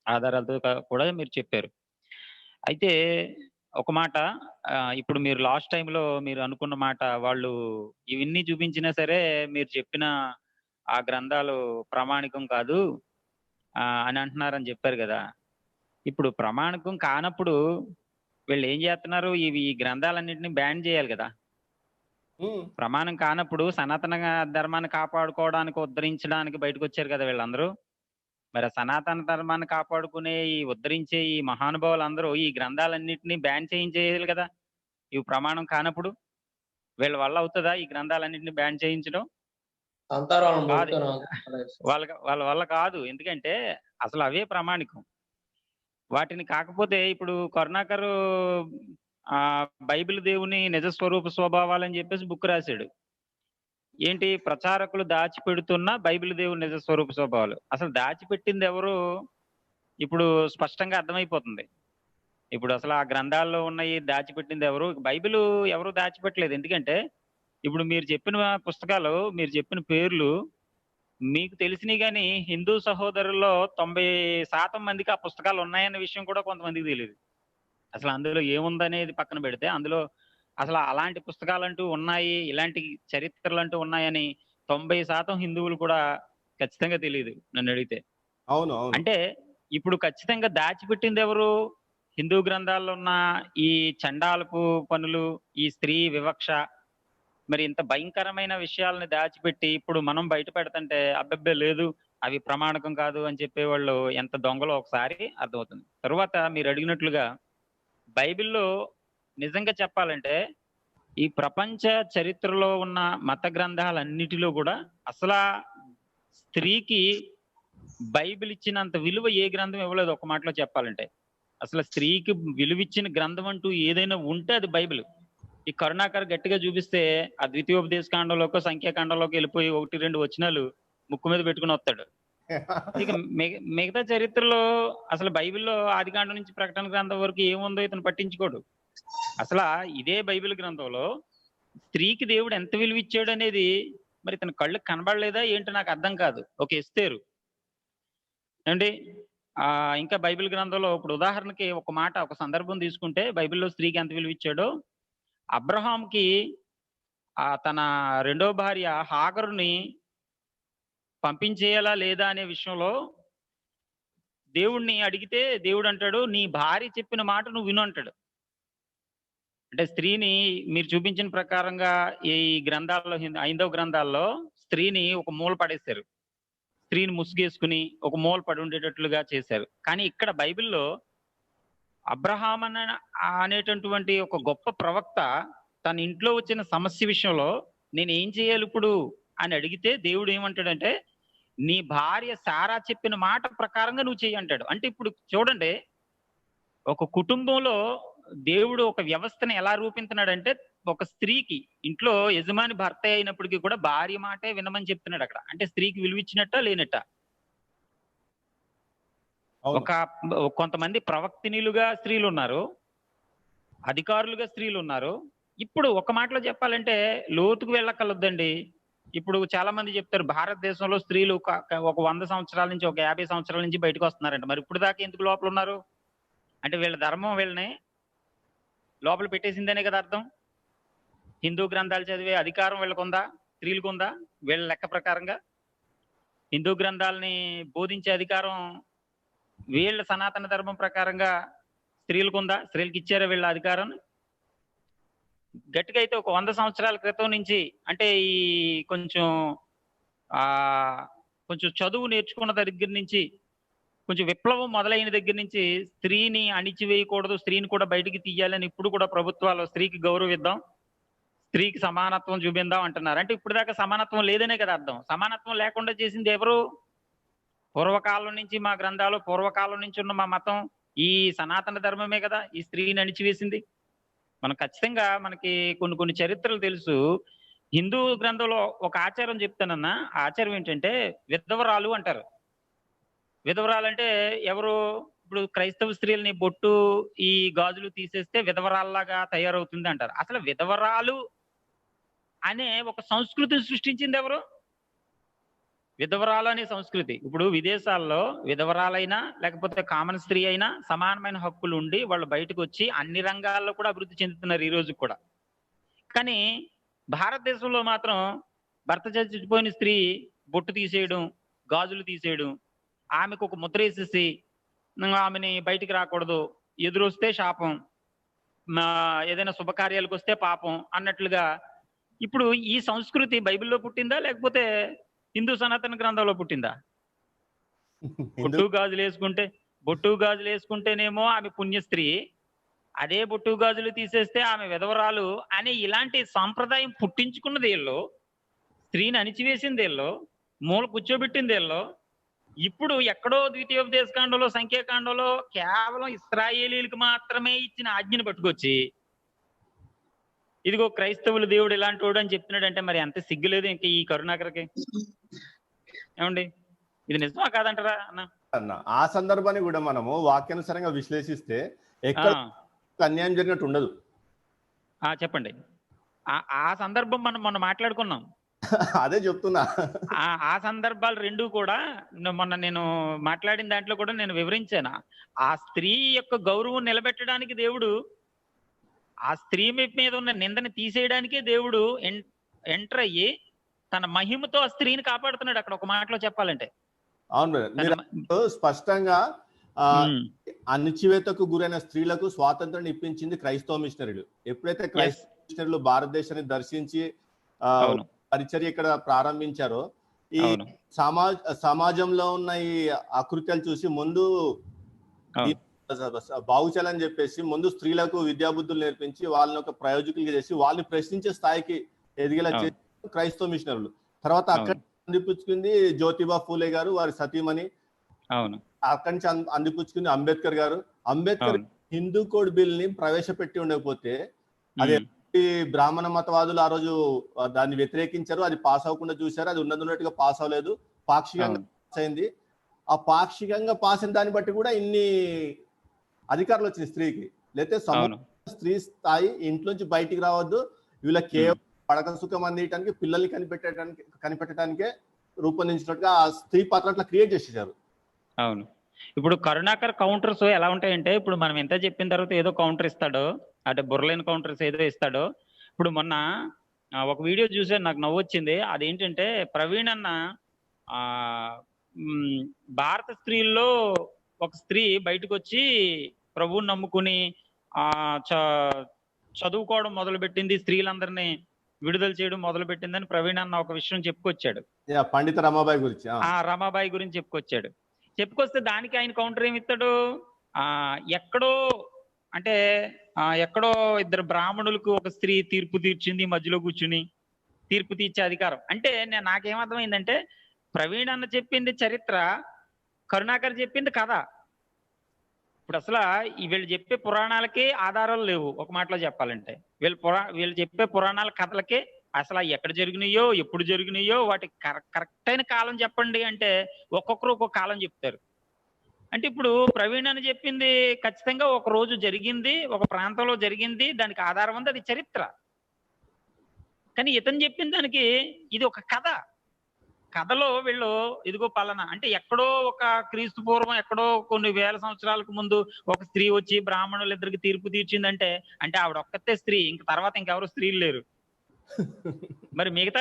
ఆధారాలతో కూడా మీరు చెప్పారు. అయితే ఒక మాట, ఇప్పుడు మీరు లాస్ట్ టైంలో మీరు అనుకున్న మాట, వాళ్ళు ఇవన్నీ చూపించినా సరే మీరు చెప్పిన ఆ గ్రంథాలు ప్రామాణికం కాదు అని అంటున్నారని చెప్పారు కదా. ఇప్పుడు ప్రామాణికం కానప్పుడు వీళ్ళు ఏం చేస్తున్నారు? ఈ గ్రంథాలన్నింటినీ బ్యాన్ చేయాలి కదా. ప్రమాణం కానప్పుడు సనాతన ధర్మాన్ని కాపాడుకోవడానికి ఉద్ధరించడానికి బయటకు వచ్చారు కదా వీళ్ళందరూ. మరి ఆ సనాతన ధర్మాన్ని కాపాడుకునే ఈ ఉద్ధరించే ఈ మహానుభావులందరూ ఈ గ్రంథాలన్నింటినీ బ్యాన్ చేయించేయాలి కదా. ఇవి ప్రమాణం కానప్పుడు వీళ్ళ వల్ల అవుతుందా ఈ గ్రంథాలన్నింటినీ బ్యాన్ చేయించడం? అంటారు వాళ్ళని కాదు, ముట్టుకొని. వాళ్ళ వల్ల కాదు. ఎందుకంటే అసలు అవే ప్రామాణికం. వాటిని కాకపోతే ఇప్పుడు కరుణాకర్ బైబిల్ దేవుని నిజ స్వరూప స్వభావాలని చెప్పేసి బుక్ రాశాడు. ఏంటి, ప్రచారకులు దాచిపెడుతున్న బైబిల్ దేవుని నిజ స్వరూప స్వభావాలు. అసలు దాచిపెట్టింది ఎవరు ఇప్పుడు స్పష్టంగా అర్థమైపోతుంది. ఇప్పుడు అసలు ఆ గ్రంథాల్లో ఉన్నాయి దాచిపెట్టింది ఎవరు? బైబిల్ ఎవరు దాచిపెట్టలేదు. ఎందుకంటే ఇప్పుడు మీరు చెప్పిన పుస్తకాలు, మీరు చెప్పిన పేర్లు మీకు తెలిసినవి, కానీ హిందూ సహోదరుల్లో 90% మందికి ఆ పుస్తకాలు ఉన్నాయన్న విషయం కూడా కొంతమందికి తెలియదు. అసలు అందులో ఏముందనేది పక్కన పెడితే, అందులో అసలు అలాంటి పుస్తకాలు అంటూ ఉన్నాయి, ఇలాంటి చరిత్రలు అంటూ ఉన్నాయని 90% హిందువులు కూడా ఖచ్చితంగా తెలియదు నన్ను అడిగితే. అవును, అవును. అంటే ఇప్పుడు ఖచ్చితంగా దాచిపెట్టింది ఎవరు? హిందూ గ్రంథాల్లో ఉన్న ఈ చండాలపు పనులు, ఈ స్త్రీ వివక్ష, మరి ఇంత భయంకరమైన విషయాలని దాచిపెట్టి ఇప్పుడు మనం బయట పెడతంటే అబ్బబ్బే లేదు అవి ప్రమాణకం కాదు అని చెప్పేవాళ్ళు ఎంత దొంగలో ఒకసారి అర్థమవుతుంది. తరువాత మీరు అడిగినట్లుగా బైబిల్లో నిజంగా చెప్పాలంటే ఈ ప్రపంచ చరిత్రలో ఉన్న మత గ్రంథాలన్నిటిలో కూడా అసలు స్త్రీకి బైబిల్ ఇచ్చినంత విలువ ఏ గ్రంథం ఇవ్వలేదు. ఒక మాటలో చెప్పాలంటే అసలు స్త్రీకి విలువిచ్చిన గ్రంథం అంటూ ఏదైనా ఉంటే అది బైబిల్. ఈ కరుణాకర్ గట్టిగా చూపిస్తే ఆ ద్వితీయోపదేశ కాండంలోకి, సంఖ్యాకాండంలోకి వెళ్ళిపోయి 1-2 వచనాలు ముక్కు మీద పెట్టుకుని వస్తాడు. ఇక మిగతా చరిత్రలో అసలు బైబిల్లో ఆదికాండం నుంచి ప్రకటన గ్రంథం వరకు ఏముందో ఇతను పట్టించుకోడు. అసలు ఇదే బైబిల్ గ్రంథంలో స్త్రీకి దేవుడు ఎంత విలువ ఇచ్చాడు అనేది మరి ఇతను కళ్ళకి కనబడలేదా ఏంటో నాకు అర్థం కాదు. ఒక ఎస్తేరు ఏమండి, ఇంకా బైబిల్ గ్రంథంలో ఇప్పుడు ఉదాహరణకి ఒక మాట, ఒక సందర్భం తీసుకుంటే బైబిల్లో స్త్రీకి ఎంత విలువ ఇచ్చాడో, అబ్రహాంకి తన రెండో భార్య హాగరుని పంపించేయాలా లేదా అనే విషయంలో దేవుణ్ణి అడిగితే దేవుడు అంటాడు, నీ భార్య చెప్పిన మాట నువ్వు విను అంటాడు. అంటే స్త్రీని మీరు చూపించిన ప్రకారంగా ఈ గ్రంథాల్లో, ఐదవ గ్రంథాల్లో స్త్రీని ఒక మూల పడేశారు. స్త్రీని ముసుగేసుకుని ఒక మూల పడి ఉండేటట్లుగా చేశారు. కానీ ఇక్కడ బైబిల్లో అబ్రహాం అనేటటువంటి ఒక గొప్ప ప్రవక్త తన ఇంట్లో వచ్చిన సమస్య విషయంలో నేను ఏం చేయాలి ఇప్పుడు అని అడిగితే దేవుడు ఏమంటాడంటే, నీ భార్య సారా చెప్పిన మాట ప్రకారంగా నువ్వు చెయ్యి అంటాడు. అంటే ఇప్పుడు చూడండి, ఒక కుటుంబంలో దేవుడు ఒక వ్యవస్థను ఎలా రూపించున్నాడంటే, ఒక స్త్రీకి ఇంట్లో యజమాని భర్త అయినప్పటికీ కూడా భార్య మాటే వినమని చెప్తున్నాడు అక్కడ. అంటే స్త్రీకి విలువిచ్చినట్ట లేనట్ట? ఒక కొంతమంది ప్రవక్తినిలుగా స్త్రీలు ఉన్నారు, అధికారులుగా స్త్రీలు ఉన్నారు. ఇప్పుడు ఒక మాటలో చెప్పాలంటే లోతుకు వెళ్ళక్కర్లొద్దండి. ఇప్పుడు చాలా మంది చెప్తారు భారతదేశంలో స్త్రీలు ఒక 100 సంవత్సరాల నుంచి, ఒక 50 సంవత్సరాల నుంచి బయటకు వస్తున్నారంట. మరి ఇప్పుడు దాకా ఎందుకు లోపల ఉన్నారు అంటే వీళ్ళ ధర్మం వీళ్ళని లోపల పెట్టేసిందనే కదా అర్థం. హిందూ గ్రంథాలు చదివే అధికారం వీళ్ళకుందా? స్త్రీలకు ఉందా? వీళ్ళ లెక్క ప్రకారంగా హిందూ గ్రంథాలని బోధించే అధికారం వీళ్ళ సనాతన ధర్మం ప్రకారంగా స్త్రీలకు ఉందా? స్త్రీలకు ఇచ్చారా వీళ్ళ అధికారం? గట్టిగా అయితే ఒక 100 సంవత్సరాల క్రితం నుంచి, అంటే ఈ కొంచెం చదువు నేర్చుకున్న దగ్గర నుంచి, కొంచెం విప్లవం మొదలైన దగ్గర నుంచి స్త్రీని అణిచివేయకూడదు, స్త్రీని కూడా బయటికి తీయాలని ఇప్పుడు కూడా ప్రభుత్వాలు స్త్రీకి గౌరవిద్దాం, స్త్రీకి సమానత్వం చూపిందాం అంటున్నారు. అంటే ఇప్పుడు దాకా సమానత్వం లేదనే కదా అర్థం. సమానత్వం లేకుండా చేసింది ఎవరు? పూర్వకాలం నుంచి మా గ్రంథాలు, పూర్వకాలం నుంచి ఉన్న మా మతం, ఈ సనాతన ధర్మమే కదా ఈ స్త్రీని అణిచివేసింది. మనం ఖచ్చితంగా మనకి కొన్ని చరిత్రలు తెలుసు. హిందూ గ్రంథంలో ఒక ఆచారం చెప్తానన్నా, ఆ ఆచారం ఏంటంటే విధవరాలు అంటారు. విధవరాలు అంటే ఎవరు? ఇప్పుడు క్రైస్తవ స్త్రీలని బొట్టు, ఈ గాజులు తీసేస్తే విధవరాల్లాగా తయారవుతుంది అంటారు. అసలు విధవరాలు అనే ఒక సంస్కృతిని సృష్టించింది ఎవరు? విధవరాలు అనే సంస్కృతి. ఇప్పుడు విదేశాల్లో విధవరాలైనా లేకపోతే కామన్ స్త్రీ అయినా సమానమైన హక్కులు ఉండి వాళ్ళు బయటకు వచ్చి అన్ని రంగాల్లో కూడా అభివృద్ధి చెందుతున్నారు ఈ రోజు కూడా. కానీ భారతదేశంలో మాత్రం భర్త చచ్చిపోయిన స్త్రీ బొట్టు తీసేయడం, గాజులు తీసేయడం, ఆమెకు ఒక ముద్ర వేసేసి ఆమెని బయటికి రాకూడదు, ఎదురొస్తే శాపం, ఏదైనా శుభకార్యాలకు వస్తే పాపం అన్నట్లుగా ఇప్పుడు ఈ సంస్కృతి బైబిల్లో పుట్టిందా లేకపోతే హిందూ సనాతన గ్రంథంలో పుట్టిందా? బొట్టు గాజులు వేసుకుంటేనేమో ఆమె పుణ్య స్త్రీ, అదే బొట్టు గాజులు తీసేస్తే ఆమె విధవరాలు అనే ఇలాంటి సాంప్రదాయం పుట్టించుకున్నది వీళ్ళు, స్త్రీని అణిచివేసింది వీళ్ళు, మూల కూర్చోబెట్టింది వీళ్ళు. ఇప్పుడు ఎక్కడో ద్వితీయోపదేశకాండంలో సంఖ్యాకాండంలో కేవలం ఇశ్రాయేలీలకు మాత్రమే ఇచ్చిన ఆజ్ఞను పట్టుకొచ్చి ఇదిగో క్రైస్తవులు దేవుడు ఇలాంటి వాడు అని చెప్తున్నాడంటే మరి ఎంత సిగ్గులేదు ఇంకా ఈ కరుణాకర్కి. ఏమండి, ఇది నిజమా కాదంటారా అన్న? ఆ సందర్భాన్ని కూడా మనము వాక్యానుసారంగా విశ్లేషిస్తే ఎక్కడ అన్యాయం జరిగినట్టు ఉండదు. చెప్పండి. ఆ సందర్భం మనం మొన్న మాట్లాడుకున్నాం. అదే చెప్తున్నా. ఆ సందర్భాలు రెండు కూడా మొన్న నేను మాట్లాడిన దాంట్లో కూడా నేను వివరించాను. ఆ స్త్రీ యొక్క గౌరవం నిలబెట్టడానికి దేవుడు, ఆ స్త్రీ మీద ఉన్న నిందని తీసేయడానికే దేవుడు ఎంటర్ అయ్యి తన మహిమతో ఆ స్త్రీని కాపాడుతున్నాడు అక్కడ, ఒక మాటలో చెప్పాలంటే. అవును, మీరు స్పష్టంగా అణచివేతకు గురైన స్త్రీలకు స్వాతంత్రం ఇప్పించింది క్రైస్తవ మిషనరీలు. ఎప్పుడైతే క్రైస్తవ మిషనరీలు భారతదేశాన్ని దర్శించి పరిచర్య ఇక్కడ ప్రారంభించారో, ఈ సమాజంలో ఉన్న ఈ అకృత్యాలు చూసి ముందు బాగు చేయాలని చెప్పేసి ముందు స్త్రీలకు విద్యాబుద్ధులు నేర్పించి వాళ్ళని ఒక ప్రయోజకులుగా చేసి వాళ్ళని ప్రశ్నించే స్థాయికి ఎదిగేలా చేసి క్రైస్తవ మిషనరీలు. తర్వాత అక్కడ అందిపుచ్చుకుంది జ్యోతిబా ఫూలే గారు, వారి సతీమణి. అక్కడి నుంచి అందిపుచ్చుకుంది అంబేద్కర్ గారు. అంబేద్కర్ హిందూ కోడ్ బిల్ ని ప్రవేశపెట్టి ఉండకపోతే అది బ్రాహ్మణ మతవాదులు ఆ రోజు దాన్ని వ్యతిరేకించారు, అది పాస్ అవ్వకుండా చూశారు. అది ఉన్నట్టుగా పాస్ అవ్వలేదు, పాక్షికంగా పాస్ అయింది. ఆ పాక్షికంగా పాస్ అయిన దాన్ని బట్టి కూడా ఇన్ని అధికారులు వచ్చింది స్త్రీకి. లేకపోతే స్త్రీ స్థాయి ఇంట్లోంచి బయటికి రావద్దు, వీళ్ళ కేవలం పడక సుఖం అందించడానికి, పిల్లల్ని కనిపెట్టడానికే రూపొందించినట్టుగా ఆ స్త్రీ పాత్ర అట్లా క్రియేట్ చేసేసారు. అవును. ఇప్పుడు కరుణాకర్ కౌంటర్స్ ఎలా ఉంటాయంటే, ఇప్పుడు మనం ఎంత చెప్పిన తర్వాత ఏదో కౌంటర్ ఇస్తాడో, అంటే బుర్రలేని కౌంటర్స్ ఏదో ఇస్తాడో. ఇప్పుడు మొన్న ఒక వీడియో చూసాను, నాకు నవ్వు వచ్చింది. అదేంటంటే ప్రవీణ్ అన్న భారత స్త్రీల్లో ఒక స్త్రీ బయటకు వచ్చి ప్రభువుని నమ్ముకుని చదువుకోవడం మొదలుపెట్టింది, స్త్రీలందరినీ విడుదల చేయడం మొదలు పెట్టిందని ప్రవీణ్ అన్న ఒక విషయం చెప్పుకొచ్చాడు. పండిత రమాబాయి గురించి రమాబాయి గురించి చెప్పుకొచ్చాడు. చెప్పుకొస్తే దానికి ఆయన కౌంటర్ ఏమి ఇస్తాడు, ఎక్కడో అంటే ఎక్కడో ఇద్దరు బ్రాహ్మణులకు ఒక స్త్రీ తీర్పు తీర్చింది, మధ్యలో కూర్చుని తీర్పు తీర్చే అధికారం. అంటే నాకేమర్థమైందంటే ప్రవీణ్ అన్న చెప్పింది చరిత్ర, కరుణాకర్ చెప్పింది కథ. ఇప్పుడు అసలు వీళ్ళు చెప్పే పురాణాలకే ఆధారాలు లేవు, ఒక మాటలో చెప్పాలంటే. వీళ్ళు చెప్పే పురాణాల కథలకే అసలు ఎక్కడ జరిగినాయో, ఎప్పుడు జరిగినాయో, వాటి కరెక్ట్ అయిన కాలం చెప్పండి అంటే ఒక్కొక్కరు ఒక్కొక్క కాలం చెప్తారు. అంటే ఇప్పుడు ప్రవీణ్ అని చెప్పింది ఖచ్చితంగా ఒక రోజు జరిగింది, ఒక ప్రాంతంలో జరిగింది, దానికి ఆధారం ఉంది, అది చరిత్ర. కానీ ఇతను చెప్పిన దానికి ఇది ఒక కథ. కథలో వీళ్ళు ఇదిగో పలానా అంటే ఎక్కడో ఒక క్రీస్తు పూర్వం ఎక్కడో కొన్ని వేల సంవత్సరాలకు ముందు ఒక స్త్రీ వచ్చి బ్రాహ్మణులు ఇద్దరికి తీర్పు తీర్చిందంటే అంటే ఆవిడ ఒక్కతే స్త్రీ, ఇంక తర్వాత ఇంకెవరు స్త్రీలు లేరు. మరి మిగతా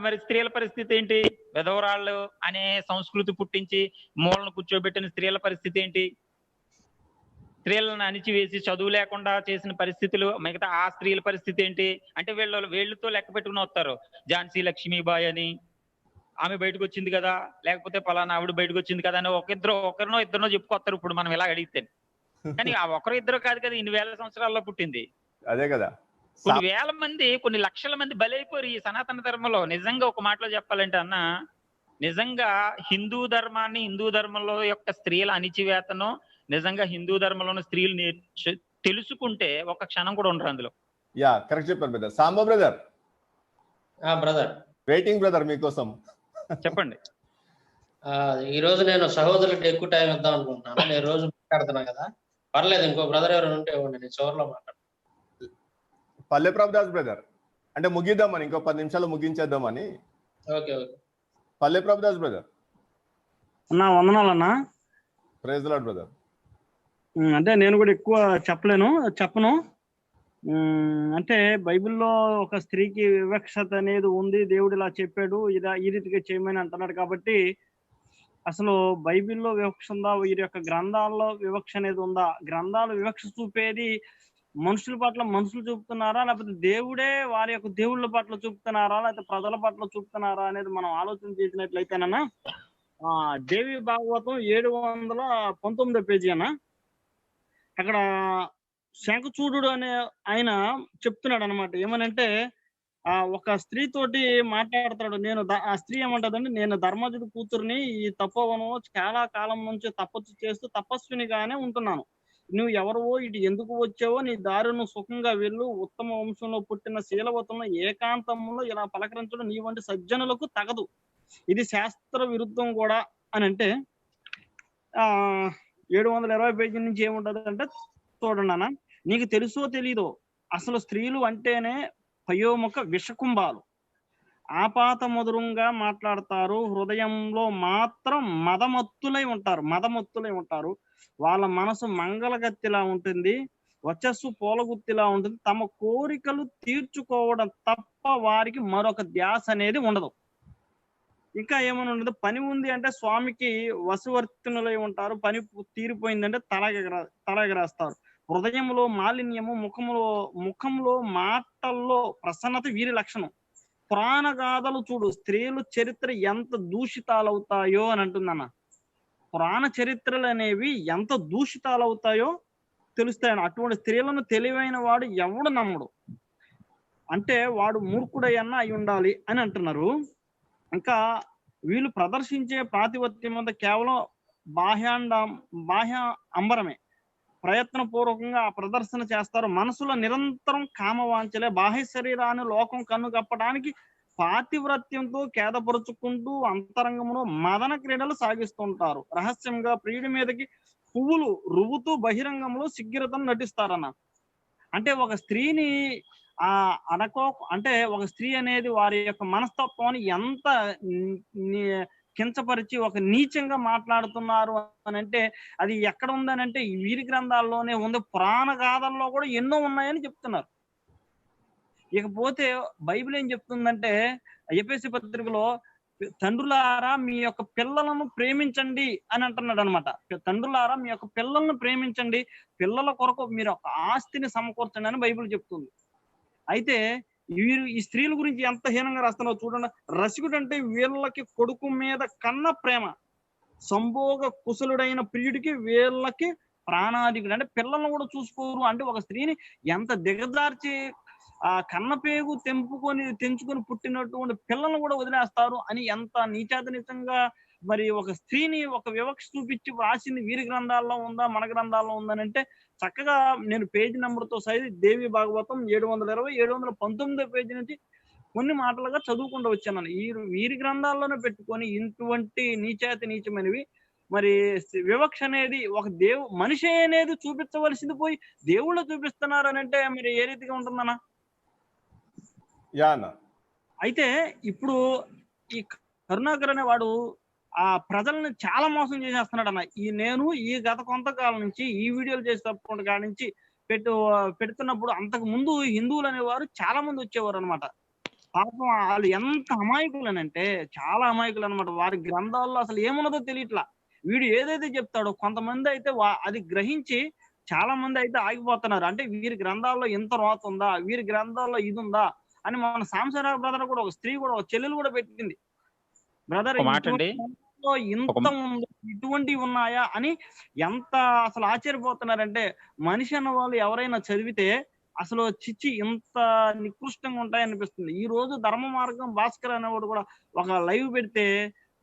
మరి స్త్రీల పరిస్థితి ఏంటి? విధవరాళ్ళు అనే సంస్కృతి పుట్టించి మూలను కూర్చోబెట్టిన స్త్రీల పరిస్థితి ఏంటి? స్త్రీలను అణిచివేసి చదువు లేకుండా చేసిన పరిస్థితులు, మిగతా ఆ స్త్రీల పరిస్థితి ఏంటి? అంటే వీళ్ళతో లెక్క పెట్టుకుని వస్తారు. ఝాన్సీ లక్ష్మీబాయి అని ఆమె బయటకు వచ్చింది కదా, లేకపోతే పలానా ఆవిడ బయటకు వచ్చింది కదా అని ఒకరినో ఇద్దరినో చెప్పుకొస్తారు. ఇప్పుడు మనం ఇలా అడిగితే, కానీ ఆ ఒకరు ఇద్దరు కాదు కదా, ఇన్ని వేల సంవత్సరాల్లో పుట్టింది. అదే కదా, కొన్ని వేల మంది, కొన్ని లక్షల మంది బలైపోయి ఈ సనాతన ధర్మంలో. నిజంగా ఒక మాటలో చెప్పాలంటే అన్న, నిజంగా హిందూ ధర్మాన్ని, హిందూ ధర్మంలో యొక్క స్త్రీల అణిచివేతను నిజంగా హిందూ ధర్మంలోని స్త్రీలు తెలుసుకుంటే ఒక క్షణం కూడా ఉండరు అందులో. యా, కరెక్ట్ చెప్పారు brother. Samba brother, brother waiting brother మీకోసం. చెప్పండి. ఈ రోజు నేను సహోదరులకు ఎక్కువ టైం ఇద్దాం అనుకుంటున్నాను. నేను రోజు మాట్లాడుతున్నా కదా, పర్లేదు. ఇంకో బ్రదర్ ఎవరైనా ఉంటే నేను చివరిలో మాట్లాడు. పల్లె ప్రభుదాస్ బ్రదర్, అంటే ముగిద్దామని, ఇంకో 10 నిమిషాలు ముగించేద్దామని. Okay okay. పల్లె ప్రభుదాస్ బ్రదర్. అన్నా వందనాలన్నా. Praise lord brother. అంటే నేను కూడా ఎక్కువ చెప్పను. అంటే బైబిల్లో ఒక స్త్రీకి వివక్షత అనేది ఉంది, దేవుడు ఇలా చెప్పాడు, ఈ రీతిగా చేయమని అంటున్నాడు. కాబట్టి అసలు బైబిల్లో వివక్ష ఉందా, వీరి యొక్క గ్రంథాల్లో వివక్ష అనేది ఉందా? గ్రంథాలు వివక్ష చూపేది మనుషుల పట్ల మనుషులు చూపుతున్నారా, లేకపోతే దేవుడే వారి యొక్క దేవుళ్ళ పట్ల చూపుతున్నారా, లేకపోతే ప్రజల పట్ల చూపుతున్నారా అనేది మనం ఆలోచన చేసినట్లయితేనన్నా దేవి భాగవతం 719 పేజీ అన్న, అక్కడ శంఖచూడు అనే ఆయన చెప్తున్నాడు అనమాట. ఏమనంటే ఒక స్త్రీ తోటి మాట్లాడతాడు. ఆ స్త్రీ ఏమంటదంటే, నేను ధర్మజుడి కూతుర్ని ఈ తపోవనంలో చాలా కాలం నుంచి తపస్సు చేస్తూ తపస్వినిగానే ఉంటున్నాను. నువ్వు ఎవరివో, ఇటు ఎందుకు వచ్చావో, నీ దారి నువ్వు సుఖంగా వెళ్ళు, ఉత్తమ వంశంలో పుట్టిన శీలవతంలో ఏకాంతంలో ఇలా పలకరించడం నీ వంటి సజ్జనులకు తగదు, ఇది శాస్త్ర విరుద్ధం కూడా అని అంటే 720 పేజీ నుంచి ఏముంటది అంటే, చూడండి అన్న, నీకు తెలుసో తెలీదో అసలు స్త్రీలు అంటేనే పయోముఖ విషకుంభాలు, ఆపాత మధురంగా మాట్లాడతారు, హృదయంలో మాత్రం మదమత్తులై ఉంటారు. వాళ్ళ మనసు మంగళగత్తిలా ఉంటుంది, వచ్చస్సు పూలగుత్తిలా ఉంటుంది. తమ కోరికలు తీర్చుకోవడం తప్ప వారికి మరొక ధ్యాస అనేది ఉండదు. ఇంకా ఏమని ఉండదు, పని ఉంది అంటే స్వామికి వశవర్తినులై ఉంటారు, పని తీరిపోయిందంటే తల ఎగరేస్తారు. హృదయంలో మాలిన్యము, ముఖంలో మాటల్లో ప్రసన్నత వీరి లక్షణం. పురాణగాథలు చూడు, స్త్రీలు చరిత్ర ఎంత దూషితాలవుతాయో అని అంటుందన్న. పురాణ చరిత్రలు అనేవి ఎంత దూషితాలవుతాయో తెలుస్తాయని. అటువంటి స్త్రీలను తెలివైన వాడు ఎవడు నమ్మడు, అంటే వాడు మూర్ఖుడయ్యన్నా అయి ఉండాలి అని అంటున్నారు. ఇంకా వీళ్ళు ప్రదర్శించే ప్రాతిపత్యం అంతా కేవలం బాహ్య అంబరమే. ప్రయత్నపూర్వకంగా ఆ ప్రదర్శన చేస్తారు. మనసులో నిరంతరం కామవాంఛలే. బాహ్య శరీరాన్ని లోకం కన్ను కప్పడానికి పాతివ్రత్యంతో ఖేదపరుచుకుంటూ అంతరంగంలో మదన క్రీడలు సాగిస్తుంటారు. రహస్యంగా ప్రియుడి మీదకి పువ్వులు రువ్వుతూ బహిరంగంలో సిగ్గిరతను నటిస్తారన్న. అంటే ఒక స్త్రీని అంటే ఒక స్త్రీ అనేది వారి యొక్క మనస్తత్వాన్ని ఎంత కించపరిచి ఒక నీచంగా మాట్లాడుతున్నారు అని అంటే, అది ఎక్కడ ఉందని అంటే వీరి గ్రంథాల్లోనే ఉంది, పురాణ గాథల్లో కూడా ఎన్నో ఉన్నాయని చెప్తున్నారు. ఇకపోతే బైబిల్ ఏం చెప్తుందంటే, ఎఫెసీ పత్రికలో తండ్రులారా మీ యొక్క పిల్లలను ప్రేమించండి అని అంటున్నాడు అనమాట. తండ్రులారా మీ యొక్క పిల్లలను ప్రేమించండి, పిల్లల కొరకు మీరు ఒక ఆస్తిని సమకూర్చండి అని బైబిల్ చెప్తుంది. అయితే ఈ స్త్రీల గురించి ఎంత హీనంగా రాస్తున్నారో చూడండి. రసికుడు అంటే వీళ్ళకి కొడుకు మీద కన్న ప్రేమ, సంభోగ కుశలుడైన ప్రియుడికి వీళ్ళకి ప్రాణాధికుడు. అంటే పిల్లలను కూడా చూసుకోరు. అంటే ఒక స్త్రీని ఎంత దిగజార్చి కన్నపేగు తెంచుకొని పుట్టినటువంటి పిల్లలను కూడా వదిలేస్తారు అని ఎంత నీచాతనీతంగా మరి ఒక స్త్రీని ఒక వివక్ష చూపించి రాసింది వీరి గ్రంథాల్లో ఉందా, మన గ్రంథాల్లో ఉందని అంటే, చక్కగా నేను పేజీ నెంబర్తో సైతం దేవి భాగవతం 720 719 పేజీ నుంచి కొన్ని మాటలుగా చదువుకుంటూ వచ్చాను. వీరి గ్రంథాల్లోనే పెట్టుకొని ఇటువంటి నీచమైనవి మరి వివక్ష అనేది ఒక మనిషి అనేది చూపించవలసింది పోయి దేవుళ్ళు చూపిస్తున్నారు అని అంటే మరి ఏ రీతిగా ఉంటుందన్నా? అయితే ఇప్పుడు ఈ కరుణాకర్ అనే వాడు ప్రజల్ని చాలా మోసం చేసేస్తున్నాడు అన్న. నేను గత కొంతకాలం నుంచి ఈ వీడియోలు చేసేటప్పుడు కాడి నుంచి పెడుతున్నప్పుడు అంతకు ముందు హిందువులు అనేవారు చాలా మంది వచ్చేవారు అనమాట. పాపం వాళ్ళు ఎంత అమాయకులు అని అంటే చాలా అమాయకులు అనమాట. వారి గ్రంథాల్లో అసలు ఏమున్నదో తెలియట్లా. వీడు ఏదైతే చెప్తాడో కొంతమంది అయితే అది గ్రహించి చాలా మంది అయితే ఆగిపోతున్నారు. అంటే వీరి గ్రంథాల్లో ఇంత రోత ఉందా, వీరి గ్రంథాల్లో ఇది ఉందా అని. మన సాంసరావు బ్రదర్ కూడా ఒక స్త్రీ కూడా ఒక చెల్లెలు కూడా పెట్టింది, బ్రదర్ ఇంత ఉంది, ఇటువంటివి ఉన్నాయా అని ఎంత అసలు ఆశ్చర్యపోతున్నారంటే, మనిషి అన్న వాళ్ళు ఎవరైనా చదివితే అసలు చిచ్చి ఇంత నికృష్టంగా ఉంటాయనిపిస్తుంది. ఈ రోజు ధర్మ మార్గం భాస్కర్ అనేవాడు కూడా ఒక లైవ్ పెడితే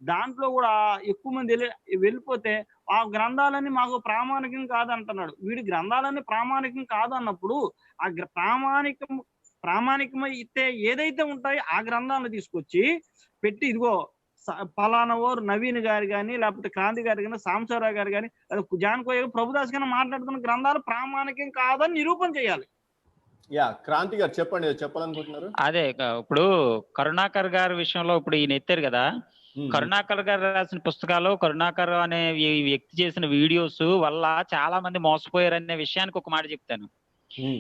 దాంట్లో కూడా ఎక్కువ మంది వెళ్ళిపోతే ఆ గ్రంథాలన్నీ మాకు ప్రామాణికం కాదంటున్నాడు. వీడి గ్రంథాలన్నీ ప్రామాణికం కాదు అన్నప్పుడు ఆ ప్రామాణికమైతే ఏదైతే ఉంటాయో ఆ గ్రంథాలను తీసుకొచ్చి పెట్టి, ఇదిగో పలానా వారు నవీన్ గారు కానీ, లేకపోతే క్రాంతి గారు కానీ, సాంబశివరావు గారు కానీ, జాన్కోయ్య ప్రభుదాస్ గానీ మాట్లాడుతున్న గ్రంథాలు ప్రామాణికం కాదని నిరూపణ చేయాలి. క్రాంతి గారు చెప్పండి, చెప్పాలనుకుంటున్నారు. అదే ఇప్పుడు కరుణాకర్ గారి విషయంలో ఇప్పుడు ఈయన ఎత్తారు కదా, కరుణాకర్ గారు రాసిన పుస్తకాలు, కరుణాకర్ అనే వ్యక్తి చేసిన వీడియోస్ వల్ల చాలా మంది మోసపోయారనే విషయానికి ఒక మాట చెప్తాను.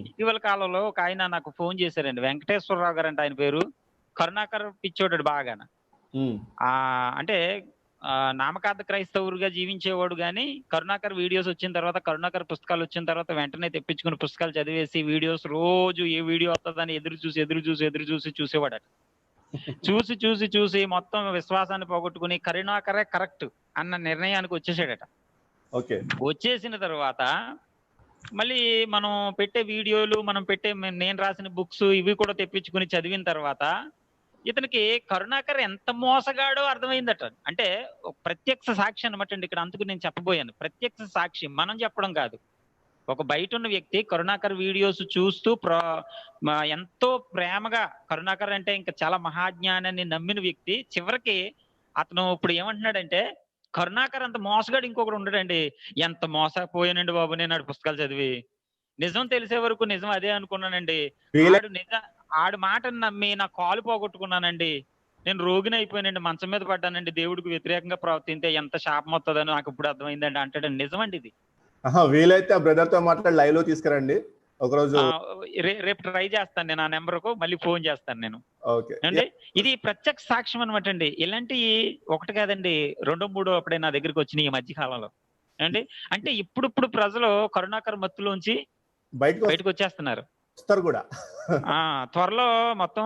ఇటీవల కాలంలో ఒక ఆయన నాకు ఫోన్ చేశారండి, వెంకటేశ్వరరావు గారు అంటే ఆయన పేరు. కరుణాకర్ పిచ్చోడు బాగా. అంటే నామకార్థ క్రైస్తవుడిగా జీవించేవాడు కానీ కరుణాకర్ వీడియోస్ వచ్చిన తర్వాత, కరుణాకర్ పుస్తకాలు వచ్చిన తర్వాత వెంటనే తెప్పించుకుని పుస్తకాలు చదివేసి వీడియోస్ రోజు ఏ వీడియో వస్తుందని ఎదురు చూసి చూసేవాడట. చూసి మొత్తం విశ్వాసాన్ని పోగొట్టుకుని కరుణాకరే కరెక్ట్ అన్న నిర్ణయానికి వచ్చేసాడట. ఓకే. వచ్చేసిన తర్వాత మళ్ళీ మనం పెట్టే వీడియోలు, నేను రాసిన బుక్స్ ఇవి కూడా తెప్పించుకుని చదివిన తర్వాత ఇతనికి కరుణాకర్ ఎంత మోసగాడో అర్థమైందట. అంటే ప్రత్యక్ష సాక్షి అనమాట అండి ఇక్కడ. అందుకు నేను చెప్పబోయాను, ప్రత్యక్ష సాక్షి మనం చెప్పడం కాదు. ఒక బయట ఉన్న వ్యక్తి కరుణాకర్ వీడియోస్ చూస్తూ ఎంతో ప్రేమగా, కరుణాకర్ అంటే ఇంకా చాలా మహాజ్ఞానాన్ని నమ్మిన వ్యక్తి, చివరికి అతను ఇప్పుడు ఏమంటున్నాడంటే కరుణాకర్ అంత మోసగాడు ఇంకొకడు ఉండడండి. ఎంత మోసపోయానండి బాబు నేను ఆడు పుస్తకాలు చదివి. నిజం తెలిసే వరకు నిజం అదే అనుకున్నానండి. ఆడు మాటను నమ్మి నా కాలు పోగొట్టుకున్నానండి. నేను రోగిని అయిపోయానండి, మంచం మీద పడ్డానండి, దేవుడికి వ్యతిరేకంగా ప్రవర్తింతే ఎంత శాపం వస్తుందని నాకు ఇప్పుడు అర్థమైందండి అంటాడండి. నిజమండి ఇది. వీలైతే ఆ బ్రదర్ తో మాట్లాడి లైవ్ లో తీసుకురండి ఒకరోజు. రేపు ట్రై చేస్తాను నేను, ఆ నెంబర్కు మళ్ళీ ఫోన్ చేస్తాను నేను. అంటే ఇది ప్రత్యక్ష సాక్ష్యం అనమాట అండి. ఇలాంటి ఒకటి కాదండి, 2-3 అప్పుడే నా దగ్గరికి వచ్చినాయి ఈ మధ్య కాలంలో అంటే ఇప్పుడు ప్రజలు కరుణాకర్ మత్తులోంచి బయటకు వచ్చేస్తున్నారు కూడా. త్వరలో మొత్తం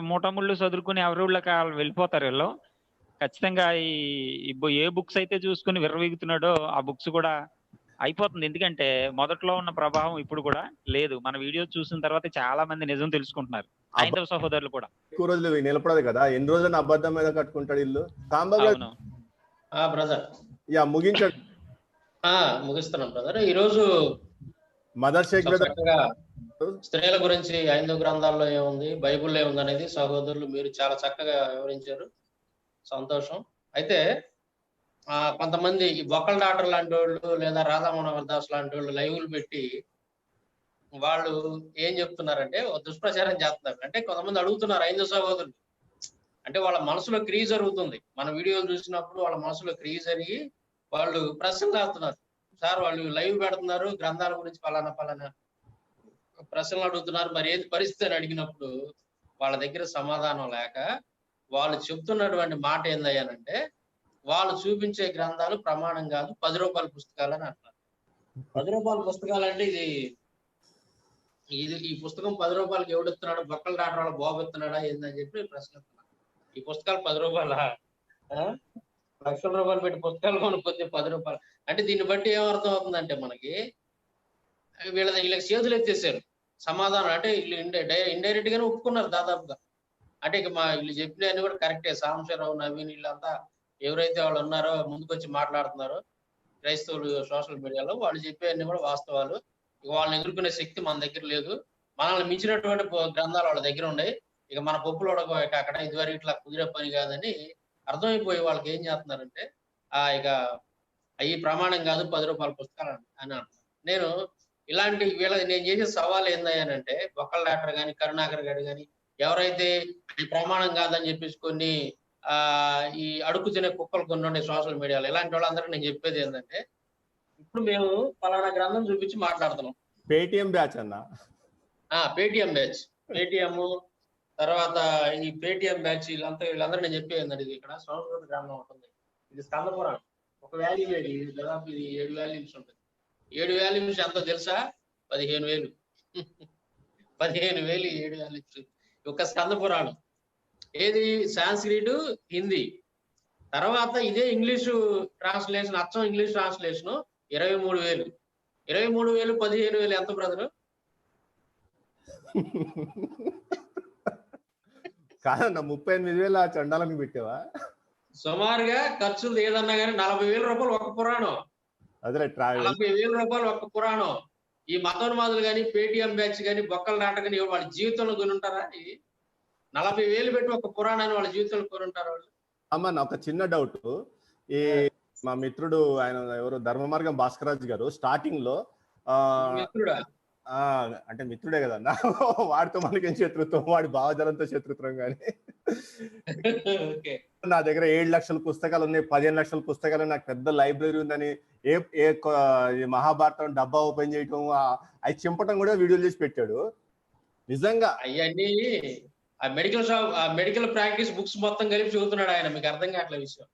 మూటముళ్ళు చదువుకుని ఎవరిళ్ళకి వెళ్ళిపోతారు వీళ్ళు ఖచ్చితంగా. ఏ బుక్స్ అయితే చూసుకుని విర్రవీగుతున్నాడో ఆ బుక్స్ కూడా అయిపోతుంది. ఎందుకంటే మొదట్లో ఉన్న ప్రభావం ఇప్పుడు కూడా లేదు. మన వీడియో చూసిన తర్వాత చాలా మంది నిజం తెలుసుకుంటున్నారు, హైందవ సహోదరులు కూడా. ఎక్కువ రోజులు నిలబడదు కదా, ఎన్ని రోజులు అబద్ధం మీద కట్టుకుంటాడు ఇల్లు. బ్రదర్ ముగించండి. ముగిస్తున్నాం బ్రదర్. ఈ రోజు మదర్ షేక్ బ్రదర్ స్త్రీల గురించి హైందవ గ్రంథాల్లో ఏముంది, బైబుల్లో ఏముంది అనేది సహోదరులు మీరు చాలా చక్కగా వివరించారు, సంతోషం. అయితే కొంతమంది ఈ బొక్కల డాక్టర్ లాంటి వాళ్ళు లేదా రాధా మనోహర్ దాస్ లాంటి వాళ్ళు లైవ్లు పెట్టి వాళ్ళు ఏం చెప్తున్నారంటే దుష్ప్రచారం చేస్తున్నారు. అంటే కొంతమంది అడుగుతున్నారు హైందవ సహోదరులు, అంటే వాళ్ళ మనసులో క్రియ జరుగుతుంది. మన వీడియోలు చూసినప్పుడు వాళ్ళ మనసులో క్రియ జరిగి వాళ్ళు ప్రశ్నలు వేస్తున్నారు. సార్ వాళ్ళు లైవ్ పెడుతున్నారు, గ్రంథాల గురించి పలానా ప్రశ్నలు అడుగుతున్నారు, మరి ఏది పరిస్థితి అని అడిగినప్పుడు వాళ్ళ దగ్గర సమాధానం లేక వాళ్ళు చెప్తున్నటువంటి మాట ఏందయ్యానంటే వాళ్ళు చూపించే గ్రంథాలు ప్రమాణం కాదు, 10 రూపాయల పుస్తకాలు అని అంటారు. 10 రూపాయల పుస్తకాలు అంటే ఈ పుస్తకం 10 రూపాయలకి ఎవడిస్తున్నాడు, బొక్కల డాక్టర్ వాళ్ళ బాబు ఇస్తున్నాడా ఏందని చెప్పి ప్రశ్నిస్తున్నారు. ఈ పుస్తకాలు 10 రూపాయల, లక్షల రూపాయలు పెట్టి పుస్తకాలు కొనుక్కొస్తే 10 రూపాయలు అంటే దీన్ని బట్టి ఏమర్థం అవుతుందంటే మనకి వీళ్ళకి చేతులు ఎత్తేసారు సమాధానం. అంటే వీళ్ళు ఇండైరెక్ట్ గానే ఒప్పుకున్నారు దాదాపుగా. అంటే ఇక వీళ్ళు చెప్పినవన్నీ కూడా కరెక్టే. సాంబశివరావు, నవీన్ వీళ్ళంతా ఎవరైతే వాళ్ళు ఉన్నారో ముందుకు వచ్చి మాట్లాడుతున్నారో క్రైస్తవులు సోషల్ మీడియాలో, వాళ్ళు చెప్పేవన్నీ కూడా వాస్తవాలు. ఇక వాళ్ళని ఎదుర్కొనే శక్తి మన దగ్గర లేదు. మనల్ని మించినటువంటి గ్రంథాలు వాళ్ళ దగ్గర ఉన్నాయి. ఇక మన పప్పులు ఉడక అక్కడ ఇదివరకు ఇట్లా కుదిరే పని కాదని అర్థమైపోయి వాళ్ళకి ఏం చేస్తున్నారంటే ఇక అవి ప్రమాణం కాదు, 10 రూపాయల పుస్తకాలు అని అంటున్నారు. నేను ఇలాంటి నేను చేసే సవాల్ ఏందయ్యానంటే బొక్కల డాక్టర్ కానీ కరుణాకర్ గారు కానీ ఎవరైతే ఈ ప్రమాణం కాదని చెప్పేసి కొన్ని ఈ అడుగు తినే కుక్కలు కొన్ని ఉండే సోషల్ మీడియాలో, ఇలాంటి వాళ్ళందరికీ నేను చెప్పేది ఏంటంటే ఇప్పుడు మేము పలానా గ్రంథం చూపించి మాట్లాడుతున్నాం. పేటిఎం బ్యాచ్ అన్న, పేటిఎం బ్యాచ్, పేటిఎం తర్వాత ఈ పేటిఎం బ్యాచ్ వీళ్ళందరూ నేను చెప్పేది ఏంటంటే ఇది ఇక్కడ సంస్కృత గ్రంథం ఉంటుంది. ఇది స్కంద పురాణం, ఒక వాల్యూమ్ ఇది దాదాపు ఇది 7 వాల్యూమ్స్ ఉంటుంది. 7 వాల్యూమ్స్ ఎంతో తెలుసా? 15,000. 15,000 7 వాల్యూమ్స్ ఒక స్కంద పురాణం. ఏది సాంస్క్రిట్, హిందీ. తర్వాత ఇదే ఇంగ్లీషు ట్రాన్స్లేషన్, అచ్చం ఇంగ్లీష్ ట్రాన్స్లేషన్ 23,000. 23,000 15,000 ఎంత బ్రదరు? కాదన్న 38,000 చండాలకు పెట్టావా? సుమారుగా ఖర్చులు ఏదన్నా కానీ 40,000 రూపాయలు ఒక పురాణం. అదే 40,000 రూపాయలు ఒక పురాణం. ఈ మతోన్మాదులు కానీ పేటిఎం బ్యాచ్ కానీ బొక్కల నాటకం కానీ వాళ్ళ జీవితంలో కొని ఉంటారా? ఇది 40,000 పెట్టి ఒక పురాణాన్ని వాళ్ళ జీవితంలో కొని ఉంటారా వాళ్ళు? అమ్మ ఒక చిన్న డౌట్. ఈ మా మిత్రుడు ఆయన ఎవరు ధర్మమార్గం భాస్కరాజ్ గారు స్టార్టింగ్ లో మిత్రుడా అంటే మిత్రుడే కదన్నా, వాడితో మనకేం శత్రుత్వం, వాడి భావజలంతో శత్రుత్వం. కానీ నా దగ్గర 7 లక్షల పుస్తకాలు ఉన్నాయి, 15 లక్షల పుస్తకాలు, నాకు పెద్ద లైబ్రరీ ఉందని మహాభారతం డబ్బా ఓపెన్ చేయటం, అవి చింపటం కూడా వీడియోలు చేసి పెట్టాడు. నిజంగా అవన్నీ మెడికల్ ప్రాక్టీస్ బుక్స్ మొత్తం కలిపి చదువుతున్నాడు ఆయన. మీకు అర్థం కావట్లే విషయం.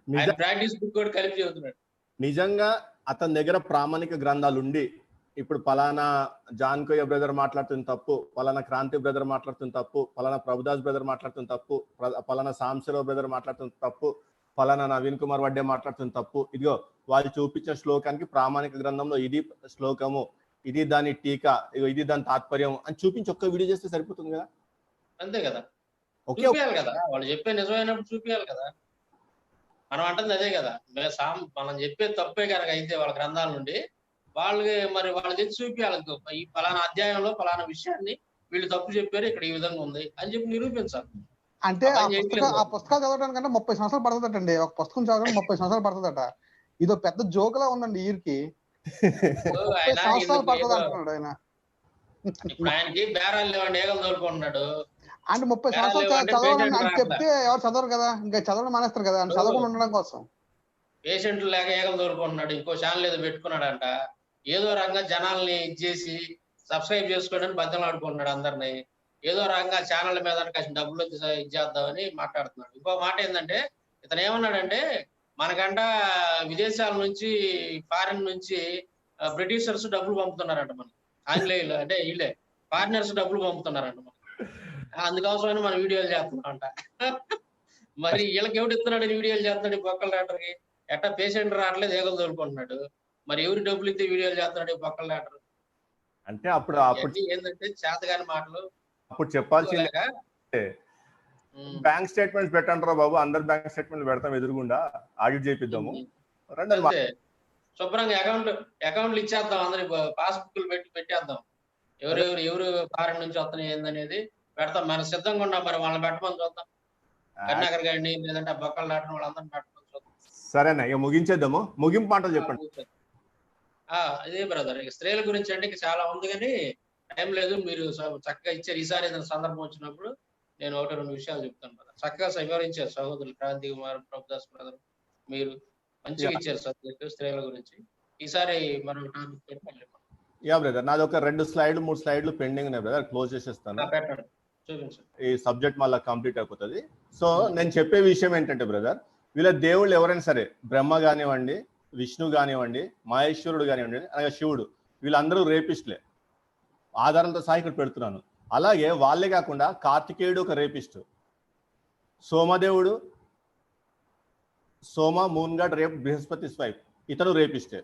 ఆయన ప్రాక్టీస్ బుక్ కూడా కలిపి చదువుతున్నాడు. నిజంగా అతని దగ్గర ప్రామాణిక గ్రంథాలు ఉండి ఇప్పుడు పలానా జాన్కోయ్య బ్రదర్ మాట్లాడుతున్న తప్పు, పలానా క్రాంతి బ్రదర్ మాట్లాడుతున్న తప్పు, పలానా ప్రభుదాస్ బ్రదర్ మాట్లాడుతున్న తప్పు, పలానా సాంశరావు బ్రదర్ మాట్లాడుతున్న తప్పు, పలానా నవీన్ కుమార్ వడ్డే మాట్లాడుతున్న తప్పు, ఇదిగో వాళ్ళు చూపించిన శ్లోకానికి ప్రామాణిక గ్రంథంలో ఇది శ్లోకము, ఇది దాని టీకా, ఇగో ఇది దాని తాత్పర్యం అని చూపించి ఒక్క వీడియో చేస్తే సరిపోతుంది కదా. అంతే కదా, ఓకే చూపించాలి కదా, వాళ్ళు చెప్పే నిజమైనప్పుడు చూపించాలి కదా. మనం అంటుంది అదే కదా, మనం చెప్పే తప్పే కనుక అయితే వాళ్ళ గ్రంథాల నుండి వాళ్ళకి మరి వాళ్ళు తెచ్చి చూపించాలి, ఈ ఫలానా అధ్యాయంలో ఫలానా విషయాన్ని వీళ్ళు తప్పు చెప్పారు, ఇక్కడ ఈ విధంగా ఉంది అని చెప్పి నిరూపించాలి. అంటే ఆ పుస్తకాలు చదవడానికంటే 30 సంవత్సరాలు పడుతుందటండి. ఒక పుస్తకం చదవడానికి 30 సంవత్సరాలు పడుతుందట. ఇదో పెద్ద జోకులా ఉందండి ఈయనకి. 30 సంవత్సరాలు పడుతుంది అంటున్నాడు ఆయన. ఇప్పుడు ఆయనకి బేరాలు లేవండి, ఏగలు తోలుకుంటున్నాడు. అంటే 30 సంవత్సరాలు చదవడం అని చెప్తే ఎవరు చదవరు కదా, ఇంకా చదవడం మానేస్తారు కదా, చదవకుండా ఉండడం కోసం. పేషెంట్లు లేక ఏగలు తోలుకుంటున్నాడు, ఇంకో ఛానల్ ఏదో పెట్టుకున్నాడంట, ఏదో రకంగా జనాల్ని ఇచ్చేసి సబ్స్క్రైబ్ చేసుకోవడానికి బద్దలు ఆడుకుంటున్నాడు అందరినీ, ఏదో రకంగా ఛానల్ మీద కాసిన డబ్బులు ఇచ్చేద్దామని మాట్లాడుతున్నాడు. ఇంకో మాట ఏంటంటే, ఇతను ఏమన్నాడంటే, మనకంట విదేశాల నుంచి ఫారిన్ నుంచి బ్రిటిషర్స్ డబ్బులు పంపుతున్నారంట, మనకి ఆంగ్లేయులు అంటే వీళ్ళే ఫారినర్స్ డబ్బులు పంపుతున్నారంట మనకి, అందుకోసమని మనం వీడియోలు చేస్తున్నాం అంట. మరి వీళ్ళకి ఎవడు ఇస్తున్నాడు వీడియోలు చేస్తున్నాడు, బొక్కల డాక్టర్కి ఎట్టా పేషెంట్ రావట్లేదు, ఏగలు తోలుకుంటున్నాడు, మరి ఎవరు డబ్బులు ఇస్తే వీడియోలు చేస్తున్నాడు బొక్కల డాక్టర్ అంటే. అప్పుడు ఏంటంటే చేతగాని మాటలు అప్పుడు చెప్పాల్సింది బ్యాంక్ స్టేట్మెంట్స్ పెట్టంటారా బాబు, అందరు బ్యాంక్ స్టేట్మెంట్ పెడతాం, ఎదురుగుండా ఆడిట్ చేపిద్దాము, శుభ్రంగా అకౌంట్లు ఇచ్చేద్దాం, అందరికి పాస్బుక్లు పెట్టేద్దాం, ఎవరు ఫారెన్ నుంచి వస్తున్నాయి ఏందనేది పెడతాం, మన సిద్ధంగా ఉన్నాం, మరి వాళ్ళని పెట్టమని చూద్దాం, కర్ణాకర్ గారిని లేదంటే బొక్కలు దాటిన వాళ్ళందరినీ పెట్టమని చూద్దాం. సరేనా, ఇక ముగించేద్దాము, ముగింపు మాటలు చెప్పండి. అదే బ్రదర్, ఇక స్త్రీల గురించి అంటే చాలా ఉంది కానీ టైం లేదు, మీరు చక్కగా ఇచ్చారు. ఈసారి ఏదైనా సందర్భం వచ్చినప్పుడు నేను 1-2 విషయాలు చెప్తాను బ్రదర్. చక్కగా వివరించారు సహోదరులు క్రాంతి కుమార్, ప్రభుదాస్ బ్రదర్, మీరు మంచిగా ఇచ్చారు సబ్జెక్ట్ స్త్రీల గురించి. ఈసారి మనం యా బ్రదర్, నాది ఒక 2 స్లైడ్లు 3 స్లైడ్లు పెండింగ్ ఉన్నాయి బ్రదర్, క్లోజ్ చేసేస్తాను, ఈ సబ్జెక్ట్ మళ్ళీ కంప్లీట్ అయిపోతుంది. సో నేను చెప్పే విషయం ఏంటంటే బ్రదర్, వీళ్ళ దేవుళ్ళు ఎవరైనా సరే, బ్రహ్మ కానివ్వండి, విష్ణు కానివ్వండి, మహేశ్వరుడు కానివ్వండి, అనగా శివుడు, వీళ్ళందరూ రేపిస్ట్లే, ఆధారంతో సహా ఇక్కడ పెడుతున్నాను. అలాగే వాళ్ళే కాకుండా కార్తికేయుడు ఒక రేపిస్ట్, సోమదేవుడు, Soma moon god rape Brihaspati wife, ఇతను రేపిస్టే.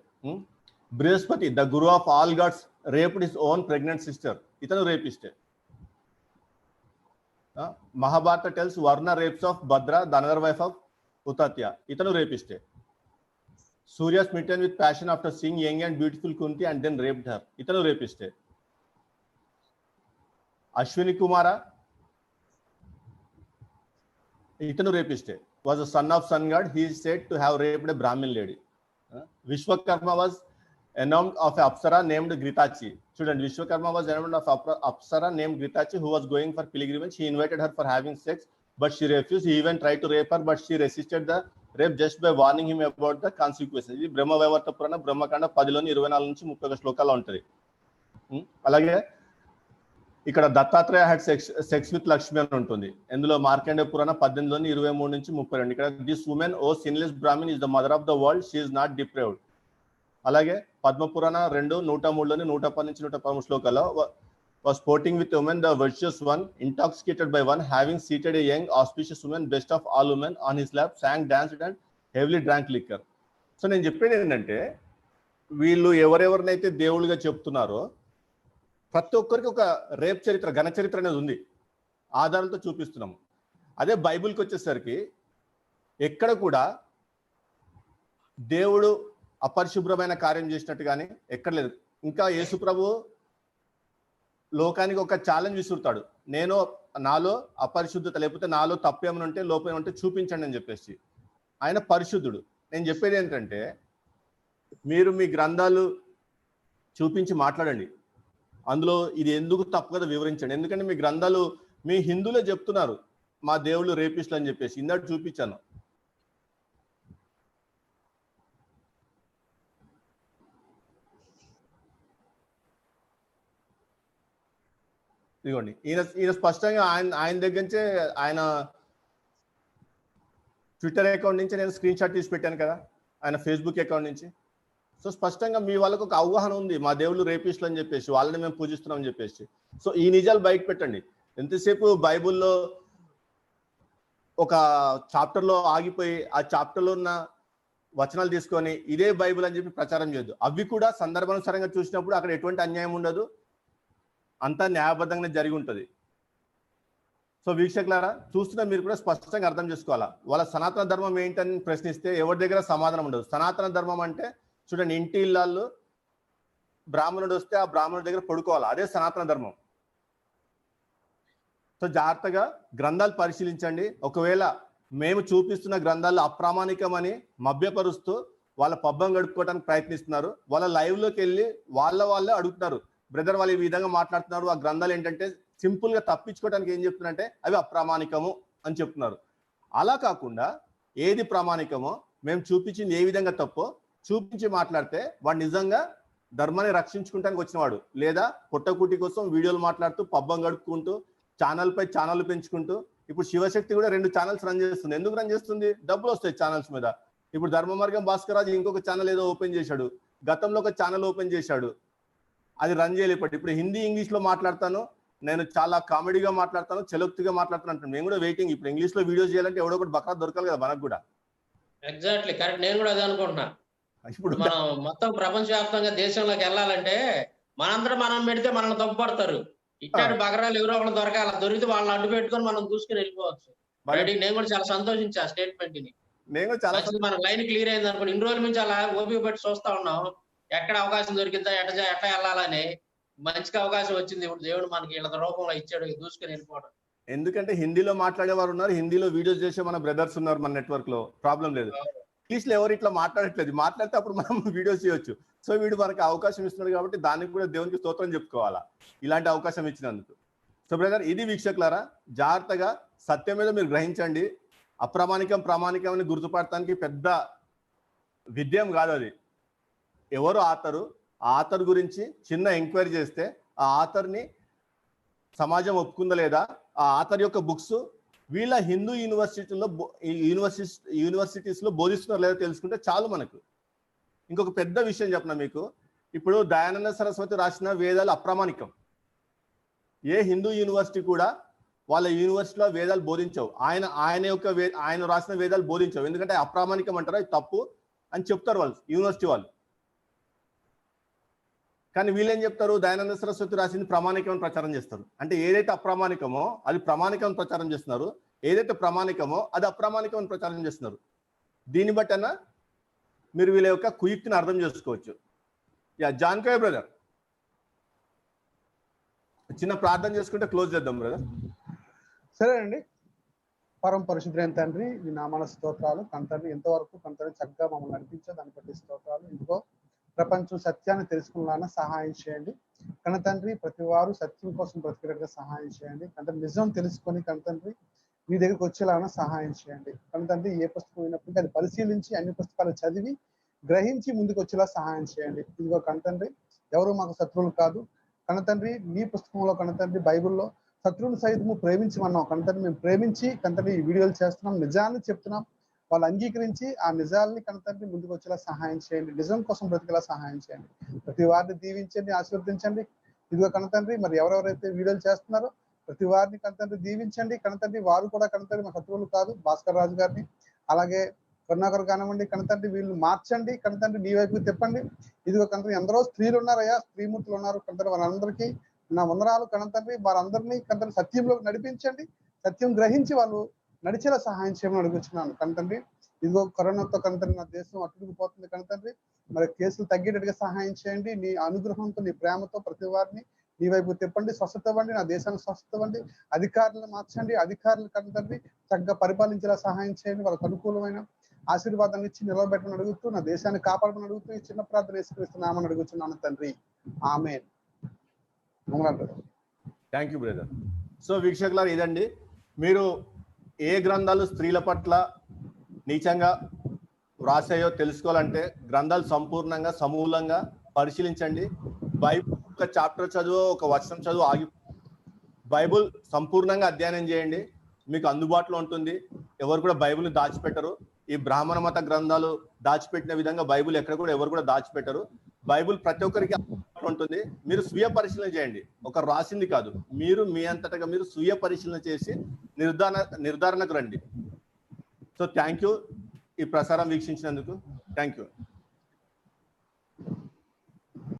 Brihaspati the guru of all gods raped his own pregnant sister, ఇతను రేపిస్టే. Mahabharata tells Varuna rapes of Bhadra the another wife of Utathya, ఇతను రేపిస్టే. Surya smitten with passion after seeing young and beautiful Kunti and then raped her, itanu rapiste. Ashwini Kumara, itanu rapiste, was a son of sun god. He is said to have raped a Brahmin lady. Vishwakarma was enamored of a Apsara named Gritachi. Student, Vishwakarma was enamored of Apsara named Gritachi who was going for pilgrimage. He invited her for having sex, but she refused. He even tried to rape her, but she resisted the rape just by warning him about the consequences. ఇది బ్రహ్మ వైవర్త పురాణ బ్రహ్మకాండ 10లోని 24 నుంచి 31 శ్లోకాల్లో ఉంటుంది. అలాగే ఇక్కడ Dattatreya had sex with Lakshmi అని ఉంటుంది. ఇందులో మార్కండేయ పురాణ 18లోని 23 నుంచి 32. ఇక్కడ this women o sinless Brahmin is the mother of the world, she is not depraved. అలాగే పద్మ పురాణ 2:103లోని 110 నుంచి 113 శ్లోకాల్లో was sporting with women, the virtuous one, intoxicated by one, having seated a young auspicious woman, best of all women, on his lap, sang, danced and heavily drank liquor. So నేను చెప్పేది ఏంటంటే, వీళ్ళు ఎవరెవరినైతే దేవుళ్ళుగా చెప్తున్నారో ప్రతి ఒక్కరికి ఒక రేప్ చరిత్ర, ఘన చరిత్ర అనేది ఉంది, ఆధారాలతో చూపిస్తున్నాము. అదే బైబిల్కి వచ్చేసరికి ఎక్కడ కూడా దేవుడు అపరిశుభ్రమైన కార్యం చేసినట్టు కానీ ఎక్కడ లేదు. ఇంకా యేసు ప్రభు లోకానికి ఒక ఛాలెంజ్ విసురుతాడు, నేను నాలో అపరిశుద్ధత లేకపోతే నాలో తప్పు ఏమైనా ఉంటే లోపం ఏమంటే చూపించండి అని చెప్పేసి. ఆయన పరిశుద్ధుడు. నేను చెప్పేది ఏంటంటే, మీరు మీ గ్రంథాలు చూపించి మాట్లాడండి, అందులో ఇది ఎందుకు తప్పు కదా వివరించండి. ఎందుకంటే మీ గ్రంథాలు మీ హిందువులే చెప్తున్నారు మా దేవుళ్ళు రేపిస్టులు అని చెప్పేసి. ఇందాక చూపించాను. ఇదిగోండి, ఈయన స్పష్టంగా ఆయన దగ్గర నుంచే ఆయన ట్విట్టర్ అకౌంట్ నుంచి నేను స్క్రీన్ షాట్ తీసి పెట్టాను కదా, ఆయన ఫేస్బుక్ అకౌంట్ నుంచి. సో స్పష్టంగా మీ వాళ్ళకు ఒక అవగాహన ఉంది, మా దేవుళ్ళు రేపిస్టులు అని చెప్పేసి, వాళ్ళని మేము పూజిస్తున్నాం అని చెప్పేసి. సో ఈ నిజాలు బయట పెట్టండి. ఎంతసేపు బైబుల్లో ఒక చాప్టర్లో ఆగిపోయి ఆ చాప్టర్లో ఉన్న వచనాలు తీసుకొని ఇదే బైబుల్ అని చెప్పి ప్రచారం చేయొద్దు. అవి కూడా సందర్భానుసారంగా చూసినప్పుడు అక్కడ ఎటువంటి అన్యాయం ఉండదు, అంతా న్యాయబద్ధంగా జరిగి ఉంటుంది. సో వీక్షకులారా, చూస్తున్న మీరు కూడా స్పష్టంగా అర్థం చేసుకోవాలా. వాళ్ళ సనాతన ధర్మం ఏంటని ప్రశ్నిస్తే ఎవరి దగ్గర సమాధానం ఉండదు. సనాతన ధర్మం అంటే చూడండి, ఇంటి ఇళ్ళల్లో బ్రాహ్మణుడు వస్తే ఆ బ్రాహ్మణుడి దగ్గర పడుకోవాలి, అదే సనాతన ధర్మం. సో జాగ్రత్తగా గ్రంథాలు పరిశీలించండి. ఒకవేళ మేము చూపిస్తున్న గ్రంథాలు అప్రామాణికమని మభ్యపరుస్తూ వాళ్ళ పబ్బం గడుపుకోవడానికి ప్రయత్నిస్తున్నారు. వాళ్ళ లైవ్లోకి వెళ్ళి వాళ్ళే అడుగుతున్నారు, బ్రదర్ వాళ్ళు ఈ విధంగా మాట్లాడుతున్నారు, ఆ గ్రంథాలు ఏంటంటే సింపుల్గా తప్పించుకోవడానికి ఏం చెప్తున్నారంటే అవి అప్రామాణికము అని చెప్తున్నారు. అలా కాకుండా ఏది ప్రామాణికమో, మేము చూపించింది ఏ విధంగా తప్పో చూపించి మాట్లాడితే వాడు నిజంగా ధర్మాన్ని రక్షించుకుంటానికి వచ్చినవాడు. లేదా పొట్టకూటి కోసం వీడియోలు మాట్లాడుతూ పబ్బం గడుపుకుంటూ ఛానల్పై ఛానల్ పెంచుకుంటూ, ఇప్పుడు శివశక్తి కూడా 2 ఛానల్స్ రన్ చేస్తుంది. ఎందుకు రన్ చేస్తుంది? డబ్బులు వస్తాయి ఛానల్స్ మీద. ఇప్పుడు ధర్మ మార్గం భాస్కర్ రాజు ఇంకొక ఛానల్ ఏదో ఓపెన్ చేశాడు, గతంలో ఒక ఛానల్ ఓపెన్ చేశాడు, అది రన్ చేయలేపటి. ఇప్పుడు హిందీ ఇంగ్లీష్లో మాట్లాడతాను, నేను చాలా కామెడీగా మాట్లాడతాను, చలోక్తిగా మాట్లాడతాను అంటాను. మేము కూడా వెయిటింగ్, ఇప్పుడు ఇంగ్లీష్లో వీడియోస్ చేయాలంటే ఎవడో ఒకటి బక్రా దొరకాలి కదా మనకు కూడా. ఎగ్జాక్ట్లీ కరెక్ట్, నేను కూడా అదే అనుకుంటున్నా. ఇప్పుడు మనం మొత్తం ప్రపంచవ్యాప్తంగా దేశంలోకి వెళ్ళాలంటే మనందరం మనం పెడితే మనల్ని తప్పుపడతారు. ఇట్లాంటి బకరాలు ఎవరో ఒకళ్ళు దొరకాలి, దొరికితే వాళ్ళని అడ్డు పెట్టుకొని మనం దూసుకుని వెళ్ళిపోవచ్చు. నేను కూడా చాలా సంతోషించా స్టేట్మెంట్ ని. నేను చాలా మన లైన్ క్లియర్ అయింది అనుకోండి. ఇన్ని రోజుల నుంచి అలా ఓపిక పెట్టి చూస్తా ఉన్నాం, ఎక్కడ అవకాశం దొరికిందా ఎట్లా వెళ్ళాలని. మంచిగా అవకాశం వచ్చింది, ఇప్పుడు దేవుడు మనకి వీళ్ళ రూపంలో ఇచ్చాడు, దూసుకుని వెళ్ళిపోవడం. ఎందుకంటే హిందీలో మాట్లాడేవారు ఉన్నారు, హిందీలో వీడియోస్ చేసే మన బ్రదర్స్ ఉన్నారు మన నెట్వర్క్ లో, ప్రాబ్లం లేదు. ఇంగ్లీష్ లో ఎవరు ఇట్లా మాట్లాడట్లేదు, మాట్లాడితే అప్పుడు మనం వీడియోస్ చేయొచ్చు. సో వీడు మనకి అవకాశం ఇస్తున్నాడు కాబట్టి దానికి కూడా దేవునికి స్తోత్రం చెప్పుకోవాలా, ఇలాంటి అవకాశం ఇచ్చినందుకు. సో బ్రదర్, ఇది వీక్షకులారా, జాగ్రత్తగా సత్యం మీద మీరు గ్రహించండి. అప్రామాణికం ప్రామాణికం అని గుర్తుపడటానికి పెద్ద విద్యం కాదు అది. ఎవరు ఆథరు, ఆ ఆథర్ గురించి చిన్న ఎంక్వైరీ చేస్తే ఆ ఆథర్ని సమాజం ఒప్పుకుందా లేదా, ఆ ఆథర్ యొక్క బుక్స్ వీళ్ళ హిందూ యూనివర్సిటీస్లో బోధిస్తున్నారు లేదా తెలుసుకుంటే చాలు మనకు. ఇంకొక పెద్ద విషయం చెప్పిన మీకు, ఇప్పుడు దయానంద సరస్వతి రాసిన వేదాలు అప్రామాణికం. ఏ హిందూ యూనివర్సిటీ కూడా వాళ్ళ యూనివర్సిటీలో వేదాలు బోధించవు, ఆయన రాసిన వేదాలు బోధించవు. ఎందుకంటే అప్రామాణికం అంటారు, అది తప్పు అని చెప్తారు వాళ్ళు యూనివర్సిటీ వాళ్ళు. కానీ వీళ్ళేం చెప్తారు, దయానంద సరస్వతి రాసింది ప్రామాణికం అని ప్రచారం చేస్తారు. అంటే ఏదైతే అప్రామాణికమో అది ప్రామాణికం అని ప్రచారం చేస్తున్నారు, ఏదైతే ప్రామాణికమో అది అప్రామాణికం అని ప్రచారం చేస్తున్నారు. దీన్ని బట్టన్నా మీరు వీళ్ళ యొక్క కుయుక్తిని అర్థం చేసుకోవచ్చు. జాన్కయ్య బ్రదర్, చిన్న ప్రార్థన చేసుకుంటే క్లోజ్ చేద్దాం బ్రదర్. సరేనండి. పరమ పరిశుద్ధులైన తండ్రి, ఈ నామాల స్తోత్రాలు. కంటని ఎంతవరకు కంటని చక్కగా మమ్మల్ని నడిపించే దాన్ని బట్టి స్తోత్రాలు. ఇందుకో ప్రపంచం సత్యాన్ని తెలుసుకునేలా సహాయం చేయండి కనతండ్రి. ప్రతి వారు సత్యం కోసం బ్రతికేటట్టుగా సహాయం చేయండి కనతండ్రి. నిజం తెలుసుకొని కనతండ్రి మీ దగ్గరికి వచ్చేలాగా సహాయం చేయండి కనతండ్రి. ఏ పుస్తకం అయినప్పటికీ అది పరిశీలించి అన్ని పుస్తకాలు చదివి గ్రహించి ముందుకు వచ్చేలా సహాయం చేయండి. ఇదిగో కనతండ్రి, ఎవరు మాకు శత్రువులు కాదు కనతండ్రి. మీ పుస్తకంలో కనతండ్రి, బైబిల్లో శత్రువుని సైతము ప్రేమించమన్నాం కనతండ్రి. మేము ప్రేమించి కనతండ్రి ఈ వీడియోలు చేస్తున్నాం, నిజాన్ని చెప్తున్నాం. వాళ్ళు అంగీకరించి ఆ నిజాలని కనతండ్రి ముందుకు వచ్చేలా సహాయం చేయండి. నిజం కోసం బ్రతికేలా సహాయం చేయండి. ప్రతి వారిని దీవించండి, ఆశీర్వదించండి. ఇదిగో కనతండ్రి, మరి ఎవరెవరైతే వీడియోలు చేస్తున్నారో ప్రతి వారిని కనతండ్రి దీవించండి కనతండ్రి. వారు కూడా కనతండ్రి మా శత్రువులు కాదు. భాస్కర్ రాజు గారిని అలాగే కరుణాకర్ కానివ్వండి కనతండ్రి, వీళ్ళు మార్చండి కనతండ్రి, నీ వైపు తిప్పండి. ఇదిగో కనతండ్రి, ఎందరో స్త్రీలు ఉన్నారయ్యా, స్త్రీమూర్తులు ఉన్నారు కనతండ్రి, వారందరికీ నా వందనాలు కనతండ్రి. వారందరినీ కనతండ్రి సత్యంలోకి నడిపించండి. సత్యం గ్రహించి వాళ్ళు నడిచేలా సహాయం చేయమని అడుగుతున్నాను కనతండ్రి. ఇదిగో కరోనాతో కనతండ్రి నా దేశం అట్టుకుపోతుంది కనతండ్రి. మరి కేసులు తగ్గేటట్టుగా సహాయం చేయండి. నీ అనుగ్రహంతో, నీ ప్రేమతో ప్రతి వారిని నీ వైపు తిప్పండి. స్వస్థత ఇవ్వండి, నా దేశాన్ని స్వస్థత ఇవ్వండి. అధికారులను మార్చండి, అధికారులు కనతండ్రి చక్కగా పరిపాలించేలా సహాయం చేయండి. వాళ్ళకు అనుకూలమైన ఆశీర్వాదాన్ని ఇచ్చి నిలబెట్టమని అడుగుతూ, నా దేశాన్ని కాపాడమని అడుగుతూ ఈ చిన్న ప్రార్థన యేసుక్రీస్తున్నామని అడుగుతున్నాను తండ్రి. Amen. Thank you brother. So వీక్షకులారు, ఇదండి, మీరు ఏ గ్రంథాలు స్త్రీల పట్ల నీచంగా వ్రాసాయో తెలుసుకోవాలంటే గ్రంథాలు సంపూర్ణంగా సమూలంగా పరిశీలించండి. బైబుల్ ఒక చాప్టర్ చదువు, ఒక వచనం చదువు ఆగి బైబుల్ సంపూర్ణంగా అధ్యయనం చేయండి, మీకు అందుబాటులో ఉంటుంది. ఎవరు కూడా బైబిల్ని దాచిపెట్టరు. ఈ బ్రాహ్మణ మత గ్రంథాలు దాచిపెట్టిన విధంగా బైబిల్ ఎక్కడ కూడా ఎవరు కూడా దాచిపెట్టరు. బైబిల్ ప్రతి ఒక్కరికి ఉంటుంది. మీరు స్వీయ పరిశీలన చేయండి, ఒక రాసింది కాదు. మీరు మీ అంతటగా మీరు స్వీయ పరిశీలన చేసి నిర్ధారణకు రండి. సో థ్యాంక్ యూ ఈ ప్రసారం వీక్షించినందుకు. Thank you.